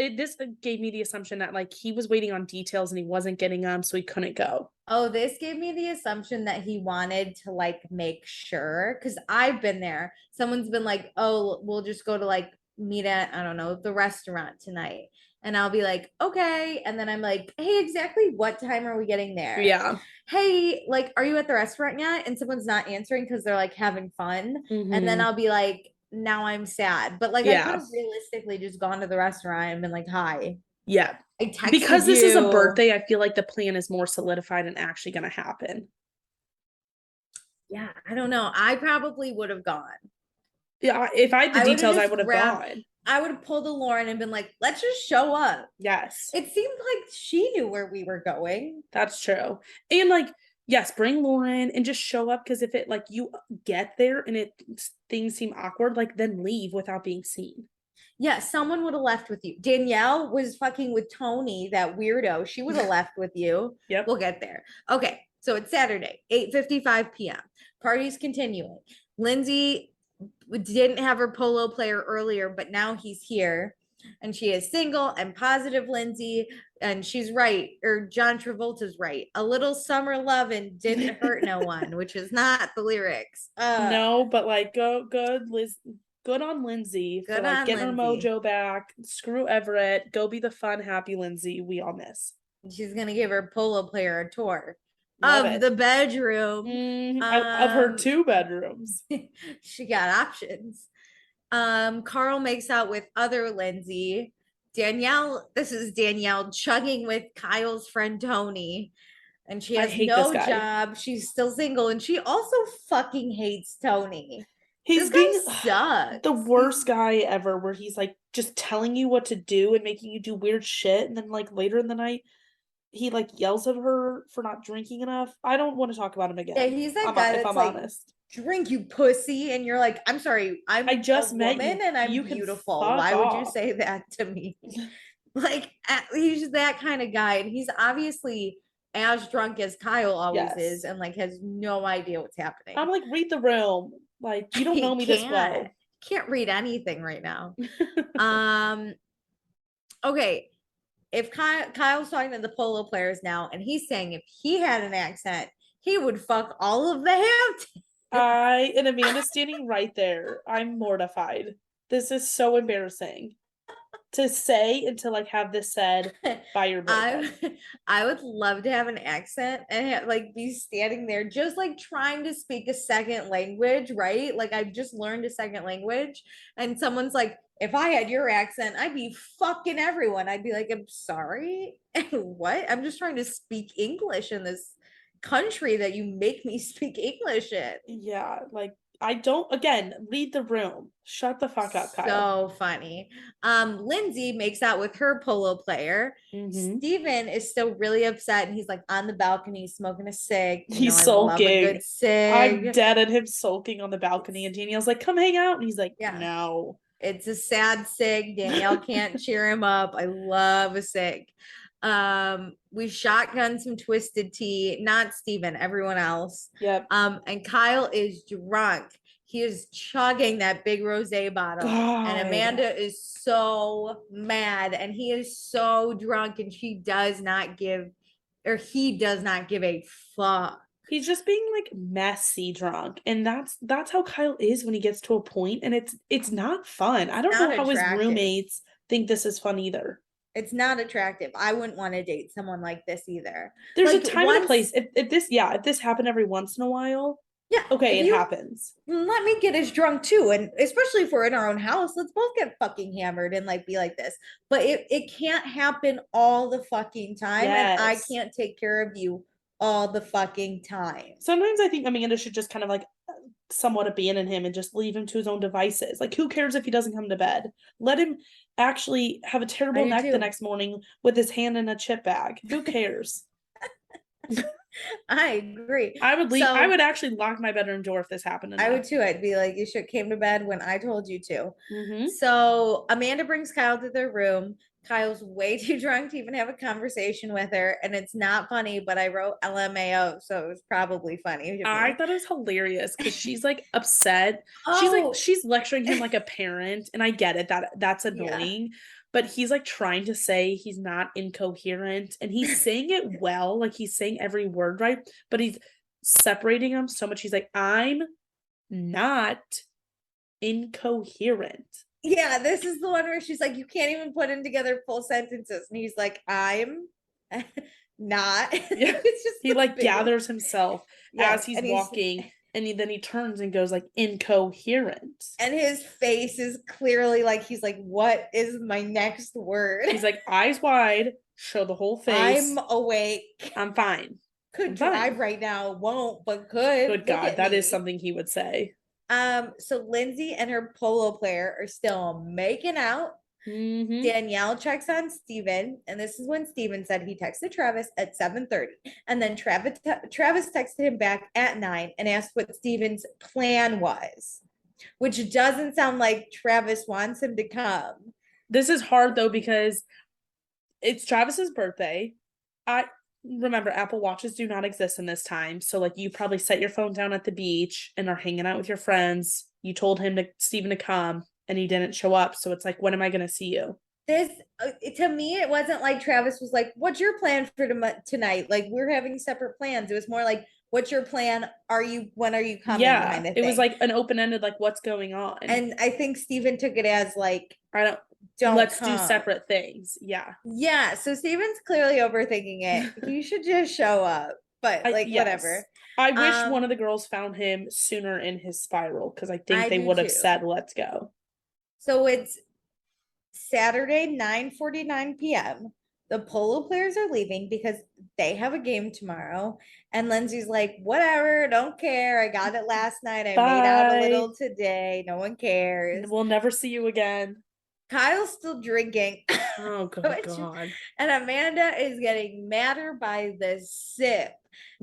gave me the assumption that like he was waiting on details and he wasn't getting them, so he couldn't go. Oh, this gave me the assumption that he wanted to like make sure because I've been there. Someone's been like, oh, we'll just go to like meet at, I don't know, the restaurant tonight. And I'll be like, okay. And then I'm like, hey, exactly what time are we getting there? Yeah. Hey, like, are you at the restaurant yet? And someone's not answering because they're like having fun. And then Mhm. I'll be like, now I'm sad. But like, I could Yeah. have realistically just gone to the restaurant and been like, hi. Yeah. I texted Because this is a you. birthday, I feel like the plan is more solidified and actually going to happen. Yeah, I don't know. I probably would have gone. Yeah, if I had the I would've details, I just would have grabbed- gone. I would have pulled a Lauren and been like, let's just show up. Yes. It seemed like she knew where we were going. That's true. And like, yes, bring Lauren and just show up because if it like you get there and things seem awkward, like then leave without being seen. Yeah, someone would have left with you. Danielle was fucking with Tony, that weirdo. She would have left with you. Yep. We'll get there. Okay, so it's Saturday, 8:55 p.m. Party's continuing. Lindsay didn't have her polo player earlier, but now he's here. And she is single and positive, Lindsay. And she's right, or John Travolta's right. A little summer lovin' didn't hurt no one, which is not the lyrics. No, but like good Liz, good on Lindsay for Good like on getting her Lindsay. mojo back. Screw Everett. Go be the fun, happy Lindsay we all miss. She's gonna give her polo player a tour Love of it. the bedroom. Of her 2 bedrooms. She got options. Carl makes out with other Lindsay. Danielle, this is Danielle chugging with Kyle's friend Tony. And she I has hate this no guy. job. She's still single. And she also fucking hates Tony. He's This being guy sucks. the worst guy ever, where he's like just telling you what to do and making you do weird shit. And then like later in the night, he like yells at her for not drinking enough. I don't want to talk about him again. Yeah, he's that guy if that's I'm like, honest. drink, you pussy. And you're like, I'm sorry, I just a met woman you. and I'm You can beautiful. fuck Why would you off. say that to me? Like, he's that kind of guy. And he's obviously as drunk as Kyle always Yes. is and like has no idea what's happening. I'm like, read the room. Like, you don't know me this well. Can't read anything right now. Okay. If Kyle's talking to the polo players now, and he's saying if he had an accent, he would fuck all of the Hamptons. And Amanda's standing right there. I'm mortified. This is so embarrassing to say and to like have this said by your boyfriend. I would love to have an accent and like be standing there just like trying to speak a second language, right? Like I've just learned a second language, and someone's like, if I had your accent, I'd be fucking everyone. I'd be like, I'm sorry. What? I'm just trying to speak English in this country that you make me speak English in. Yeah, like I don't, again, read the room. Shut the fuck up, Kyle. So funny. Lindsay makes out with her polo player. Steven is still really upset and he's like on the balcony smoking a cig. He's sulking. I love a good cig. I'm dead at him sulking on the balcony, and Danielle's like, come hang out. And he's like, Yeah. no. It's a sad cig. Danielle can't cheer him up. I love a cig. We shotgun some twisted tea, not Steven, everyone else. Yep. And Kyle is drunk. He is chugging that big rosé bottle. God. And Amanda is so mad and he is so drunk and he does not give a fuck. He's just being like messy drunk, and that's how Kyle is when he gets to a point, and it's not fun. I don't know how his roommates think this is fun either. It's not attractive. I wouldn't want to date someone like this either. There's like a time and a place. If this happened every once in a while, Yeah. Okay, it happens. Let me get as drunk too. And especially if we're in our own house, let's both get fucking hammered and like be like this. But it can't happen all the fucking time. And I Yes. can't take care of you all the fucking time. Sometimes I think Amanda should just kind of like somewhat abandon him and just leave him to his own devices. Like, who cares if he doesn't come to bed? Let him actually have a terrible neck the next morning with his hand in a chip bag. Who cares? I agree. I would leave. I would actually lock my bedroom door if this happened. I would too. I'd be like, you should came to bed when I told you to. Mm-hmm. So Amanda brings Kyle to their room. Kyle's way too drunk to even have a conversation with her, and it's not funny. But I wrote LMAO, so it was probably funny. I thought it was hilarious because she's like upset. Oh, She's lecturing him like a parent, and I get it that's annoying. Yeah. But he's like trying to say he's not incoherent, and he's saying it well, like he's saying every word right, but he's separating them so much. He's like, I'm not incoherent. Yeah, this is the one where she's like, you can't even put in together full sentences. And he's like, I'm not. Yeah. It's just he like gathers himself as he's walking, and then he turns and goes like incoherent. And his face is clearly like, he's like, what is my next word? He's like, eyes wide, show the whole face. I'm awake. I'm fine. Could drive right now, won't, but could. Good God, that is something he would say. So Lindsay and her polo player are still making out. Mm-hmm. Danielle checks on Steven, and this is when Steven said he texted Travis at 7:30, and then Travis texted him back at 9 and asked what Steven's plan was, which doesn't sound like Travis wants him to come. This is hard though because it's Travis's birthday. Remember, Apple Watches do not exist in this time. So like you probably set your phone down at the beach and are hanging out with your friends. You told Steven to come and he didn't show up. So it's like, when am I going to see you? This, to me, it wasn't like Travis was like, what's your plan for tonight? Like we're having separate plans. It was more like, what's your plan? When are you coming? Yeah, kind of it was like an open-ended, like what's going on? And I think Steven took it as like, let's do separate things. Yeah. So Steven's clearly overthinking it. You should just show up. But whatever. I wish one of the girls found him sooner in his spiral because I think they would have said, let's go. So it's Saturday, 9:49 p.m. The polo players are leaving because they have a game tomorrow. And Lindsay's like, whatever, don't care. I got it last night. I made out a little today. No one cares. We'll never see you again. Kyle's still drinking. Oh, God. God. And Amanda is getting madder by the sip.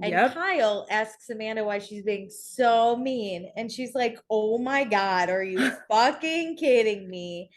And Kyle asks Amanda why she's being so mean. And she's like, oh my God, are you fucking kidding me?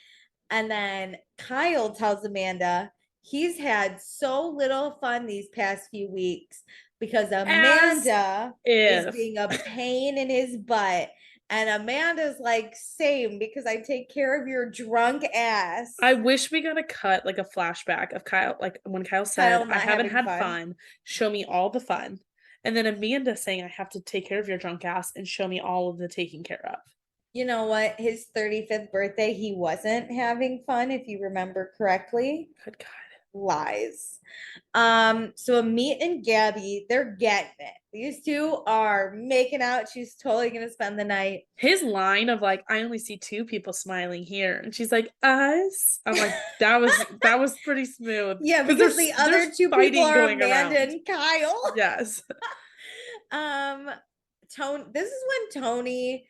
And then Kyle tells Amanda he's had so little fun these past few weeks because Amanda is being a pain in his butt. And Amanda's like, same, because I take care of your drunk ass. I wish we got a cut, like a flashback of Kyle, like when Kyle said, I haven't had fun. Show me all the fun. And then Amanda saying, I have to take care of your drunk ass and show me all of the taking care of. You know what? His 35th birthday, he wasn't having fun, if you remember correctly. Good God. Lies. So Amit and Gabby, they're getting it. These two are making out. She's totally gonna spend the night. His line of like, I only see two people smiling here, and she's like, us. I'm like, that was pretty smooth. Yeah, because the other two people are Amanda and Kyle. Yes. This is when Tony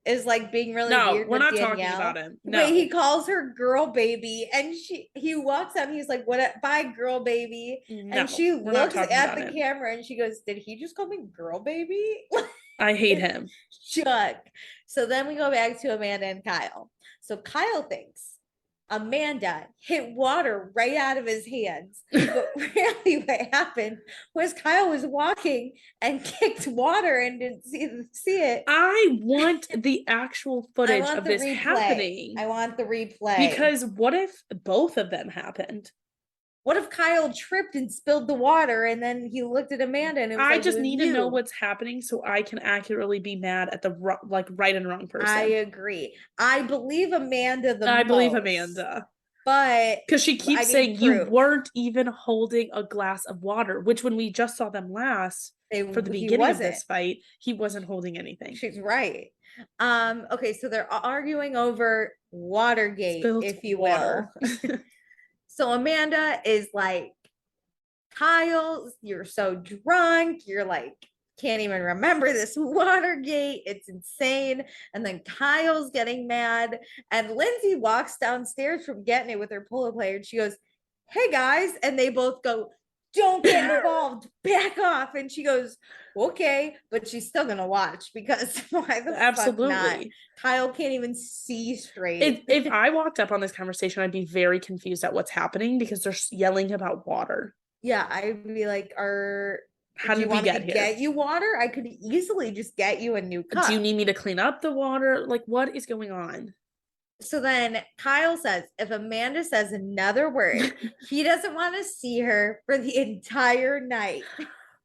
is like being really weird. We're not Danielle. talking about him. No. Wait, he calls her girl baby, and he walks up and he's like, "What? Bye, girl baby." No, and she looks at the camera and she goes, "Did he just call me girl baby?" I hate him. Chuck. So then we go back to Amanda and Kyle. So Kyle thinks Amanda hit water right out of his hands. But really what happened was Kyle was walking and kicked water and didn't see it. I want the actual footage of this happening. I want the replay. Because what if both of them happened? What if Kyle tripped and spilled the water and then he looked at Amanda and it was I just need to know what's happening so I can accurately be mad at the right and wrong person. I agree. I believe Amanda I believe Amanda. but because she keeps I saying need you proof. weren't even holding a glass of water, which when we just saw them last for the He beginning of wasn't. this fight, he wasn't holding anything. She's right. Okay, so they're arguing over Watergate, Spilled if you water. will. So Amanda is like, Kyle, you're so drunk. You're like, can't even remember this Watergate. It's insane. And then Kyle's getting mad. And Lindsay walks downstairs from getting it with her polo player. And she goes, hey guys. And they both go, don't get involved, back off. And she goes, okay, but she's still gonna watch because why the fuck not? Absolutely. Kyle can't even see straight. If I walked up on this conversation, I'd be very confused at what's happening because they're yelling about water. Yeah, I'd be like, How do you did we want me get to here? get you water? I could easily just get you a new cup. Do you need me to clean up the water? Like, what is going on? So then Kyle says, if Amanda says another word, he doesn't want to see her for the entire night.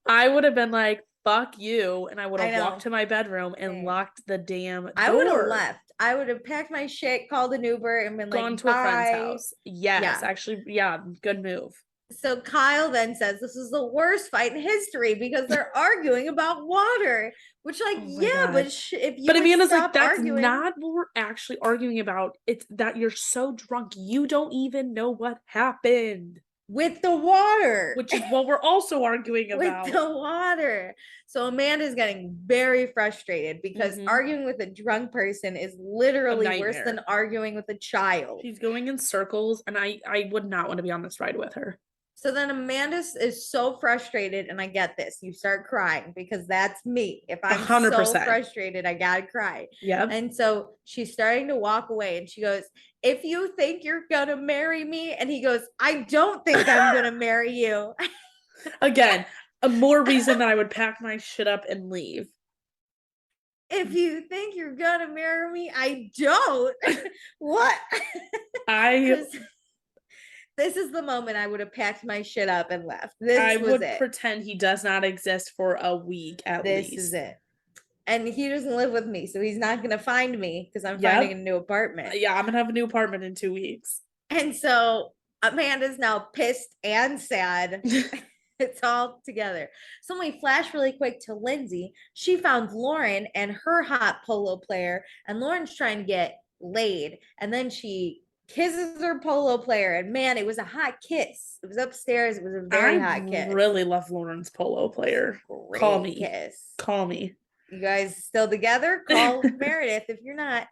I would have been like, fuck you. And I would I have know. walked to my bedroom and Same. locked the damn door. I would have left. I would have packed my shit, called an Uber, and been Gone like, to a friend's bye. house. Yes, Yeah. actually, yeah, good move. So Kyle then says this is the worst fight in history because they're arguing about water. Which, like, Oh my yeah, God. but if you But would Amanda's like, stop that's arguing, not what we're actually arguing about. It's that you're so drunk, you don't even know what happened. with the water. Which is what we're also arguing about. With the water. So Amanda's getting very frustrated because arguing with a drunk person is literally worse than arguing with a child. She's going in circles, and I would not want to be on this ride with her. So then Amanda is so frustrated, and I get this. You start crying because that's me. If I'm 100%. So frustrated, I gotta cry. Yeah. And so she's starting to walk away, and she goes, if you think you're gonna marry me, and he goes, I don't think I'm gonna marry you. Again, a more reason that I would pack my shit up and leave. If you think you're gonna marry me, I don't. What? This is the moment I would have packed my shit up and left. I would pretend he does not exist for a week at least. This is it. And he doesn't live with me, so he's not going to find me because I'm finding a new apartment. Yeah, I'm going to have a new apartment in 2 weeks. And so Amanda's now pissed and sad. It's all together. So we flash really quick to Lindsay. She found Lauren and her hot polo player, and Lauren's trying to get laid. And then she kisses her polo player, and man, it was a hot kiss. It was upstairs. It was a very hot kiss. I really love Lauren's polo player. Great Call me. Kiss. Call me. You guys still together? Call Meredith if you're not.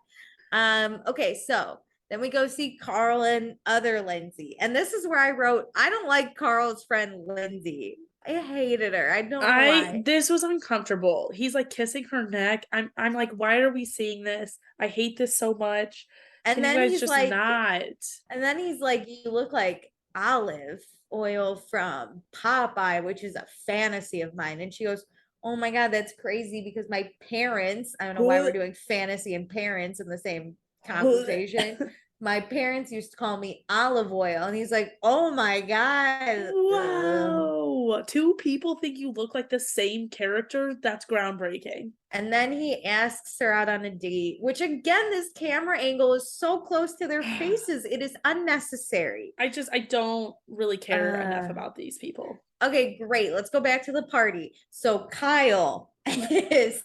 Okay, so then we go see Carl and other Lindsay. And this is where I wrote, I don't like Carl's friend Lindsay. I hated her. I don't know why. This was uncomfortable. He's like kissing her neck. I'm like, why are we seeing this? I hate this so much. And then he's like, and then he's like, you look like olive oil from Popeye, which is a fantasy of mine. And she goes, oh my God, that's crazy because my parents, I don't know why we're doing fantasy and parents in the same conversation. My parents used to call me olive oil. And he's like, oh my God. Wow. 2 people think you look like the same character? That's groundbreaking. And then he asks her out on a date, which again, this camera angle is so close to their faces. It is unnecessary. I don't really care enough about these people. Okay, great. Let's go back to the party. So Kyle is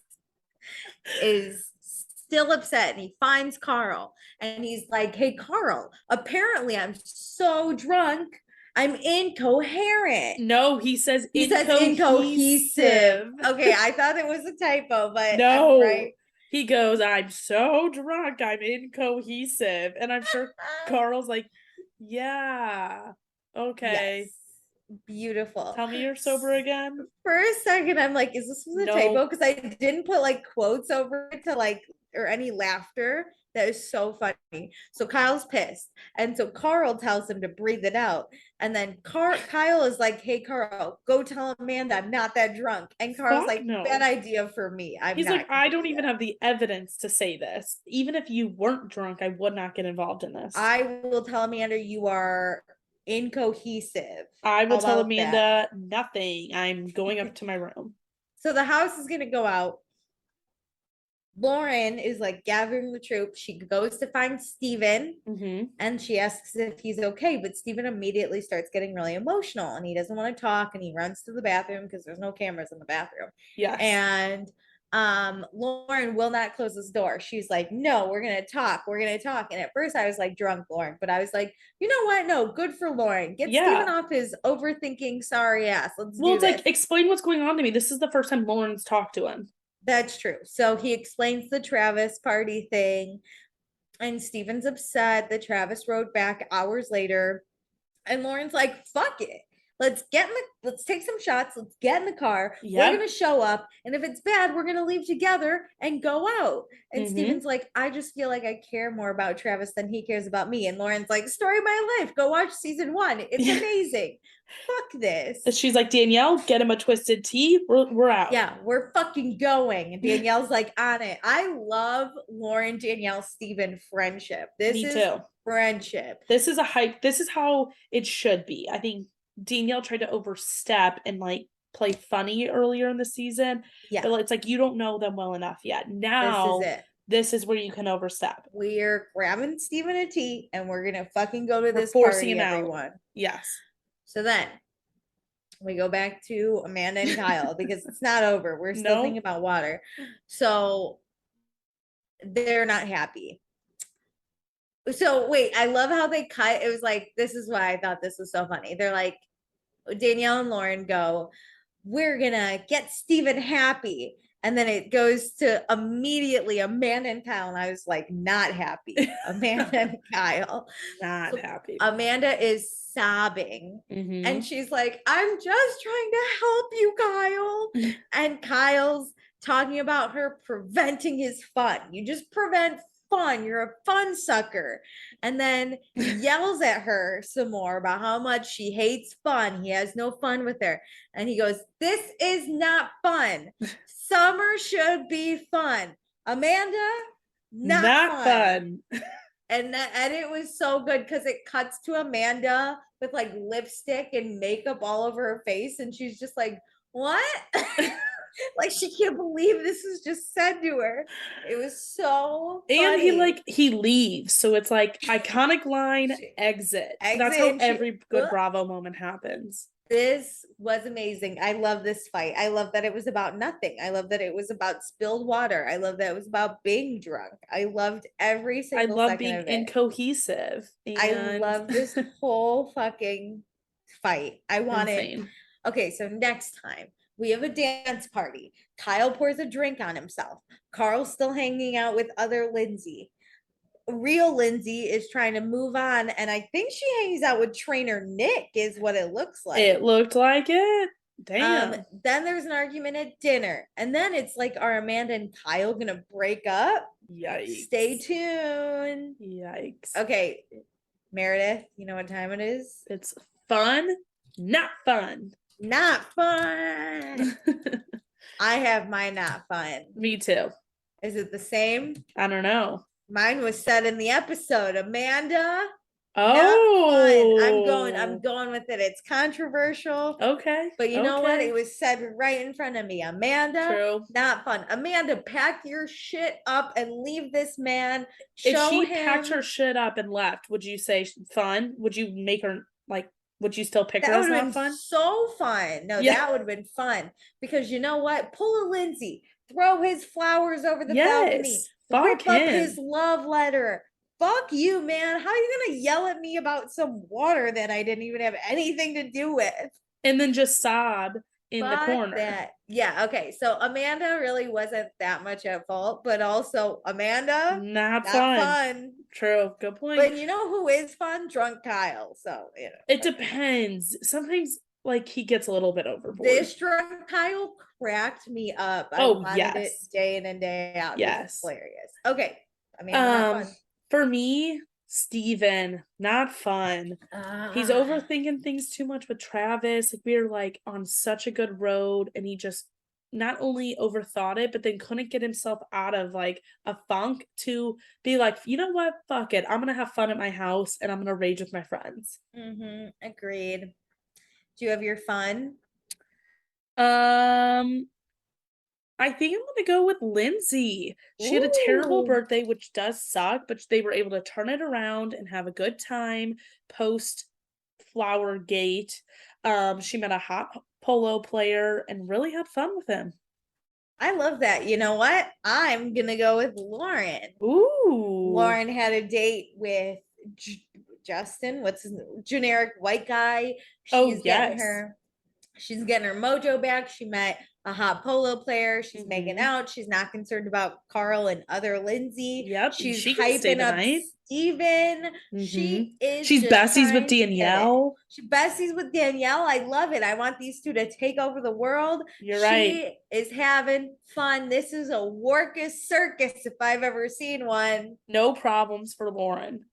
still upset, and he finds Carl, and he's like, hey, Carl, apparently I'm so drunk. I'm incoherent. No, he says incohesive. Okay, I thought it was a typo, but no. Right. He goes, I'm so drunk, I'm incohesive. And I'm sure Carl's like, yeah, okay. Yes. Beautiful. Tell me you're sober again. For a second, I'm like, is this a typo? Because I didn't put like quotes over it to like, or any laughter. That is so funny. So Kyle's pissed. And so Carl tells him to breathe it out. And then Kyle is like, hey, Carl, go tell Amanda I'm not that drunk. And Carl's like, no. Bad idea for me. He's like, I don't even have the evidence to say this. Even if you weren't drunk, I would not get involved in this. I will tell Amanda you are incohesive. I will tell Amanda nothing. I'm going up to my room. So the house is going to go out. Lauren is like gathering the troops. She goes to find Steven and she asks if he's okay, but Steven immediately starts getting really emotional and he doesn't want to talk and he runs to the bathroom because there's no cameras in the bathroom. Yes. And Lauren will not close this door. She's like, no, we're gonna talk. We're gonna talk. And at first I was like, drunk Lauren, but I was like, you know what? No, good for Lauren. Get Steven off his overthinking sorry ass. Let's do this. Like, explain what's going on to me. This is the first time Lauren's talked to him. That's true. So he explains the Travis party thing, and Steven's upset that Travis wrote back hours later. And Lauren's like, fuck it. Let's take some shots. Let's get in the car. We're gonna show up. And if it's bad, we're gonna leave together and go out. And Steven's like, I just feel like I care more about Travis than he cares about me. And Lauren's like, story of my life. Go watch season 1. It's amazing. Fuck this. She's like, Danielle, get him a twisted tea. We're out. Yeah, we're fucking going. And Danielle's like on it. I love Lauren, Danielle, Steven friendship. Me too. Friendship. This is a hype. This is how it should be. I think Danielle tried to overstep and like play funny earlier in the season. Yeah. But it's like you don't know them well enough yet. Now this is it. This is where you can overstep. We're grabbing Steven a tea and we're gonna fucking go to this party, everyone. Yes. So then we go back to Amanda and Kyle because it's not over. We're still thinking about water. So they're not happy. So wait, I love how they cut. It was like, this is why I thought this was so funny. They're like, Danielle and Lauren go, we're gonna get Steven happy. And then it goes to immediately Amanda and Kyle. And I was like, not happy. Amanda and Kyle. Not happy. Amanda is sobbing. And she's like, I'm just trying to help you, Kyle. And Kyle's talking about her preventing his fun. You just prevent fun. You're a fun sucker. And then yells at her some more about how much she hates fun. He has no fun with her. And he goes, this is not fun. Summer should be fun. Amanda, not fun. And it was so good because it cuts to Amanda with like lipstick and makeup all over her face. And she's just like, what? Like she can't believe this was just said to her. It was so funny. And he leaves. So it's like iconic line, exit. That's how every good Bravo moment happens. This was amazing. I love this fight. I love that it was about nothing. I love that it was about spilled water. I love that it was about being drunk. I loved every single second of it. I love being incohesive. I love this whole fucking fight. I wanted. Insane. Okay, so next time we have a dance party. Kyle pours a drink on himself. Carl's still hanging out with other Lindsay. Real Lindsay is trying to move on, and I think she hangs out with trainer Nick is what it looks like. It looked like it. Damn. Then there's an argument at dinner, and then it's like, are Amanda and Kyle gonna break up? Yikes. Stay tuned. Yikes. Okay, Meredith, you know what time it is? It's fun, not fun. Not fun. I have my not fun. Me too. Is it the same? I don't know. Mine was said in the episode. Amanda. Oh, I'm going with it. It's controversial. Okay. But you know what? It was said right in front of me. Amanda. True. Not fun. Amanda, pack your shit up and leave this man. If she packed her shit up and left, would you say fun? Would you make her like? Would you still pick her as not fun? So fun. No, that would have been fun because you know what? Pull a Lindsay, throw his flowers over the balcony, rip up his love letter. Fuck you, man. How are you gonna yell at me about some water that I didn't even have anything to do with? And then just sob in the corner. Yeah, okay. So Amanda really wasn't that much at fault, but also Amanda, not fun. True. Good point. But you know who is fun? Drunk Kyle. So you know, it depends. Sometimes like he gets a little bit overboard. This drunk Kyle cracked me up. I wanted it day in and day out. Yes. Hilarious. Okay. Amanda, not fun. For me, Steven, not fun. He's overthinking things too much with Travis. Like we're like on such a good road and he just not only overthought it, but then couldn't get himself out of like a funk to be like, you know what? Fuck it. I'm going to have fun at my house and I'm going to rage with my friends. Agreed. Do you have your fun? I I think I'm gonna go with Lindsay. She had a terrible Ooh. birthday, which does suck, but they were able to turn it around and have a good time post Flower Gate. She met a hot polo player and really had fun with him. I love that. You know what? I'm gonna go with Lauren. Ooh. Lauren had a date with Justin, what's his generic white guy. Oh, She's getting yes. her she's getting her mojo back. She met a hot polo player. She's making Mhm. out. She's not concerned about Carl and other Lindsay. Yep, She's she can stay hyping the up night. Steven. Mhm. She is She's just besties with trying to get it. Danielle. She besties with Danielle. I love it. I want these two to take over the world. You're right. She is having fun. This is a workus circus if I've ever seen one. No problems for Lauren.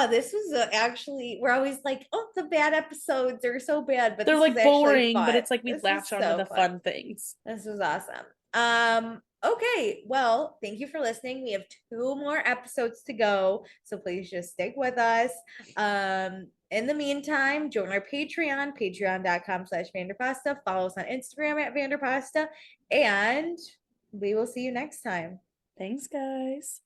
This was actually, we're always like, oh, the bad episodes are so bad, but They're this was like actually boring, but fun. it's like we This was latch onto so the fun. fun things. This was awesome. Okay, well, thank you for listening. We have 2 more episodes to go, so please just stick with us. In the meantime, join our Patreon, patreon.com/Vanderpasta. Follow us on Instagram at Vanderpasta, and we will see you next time. Thanks, guys.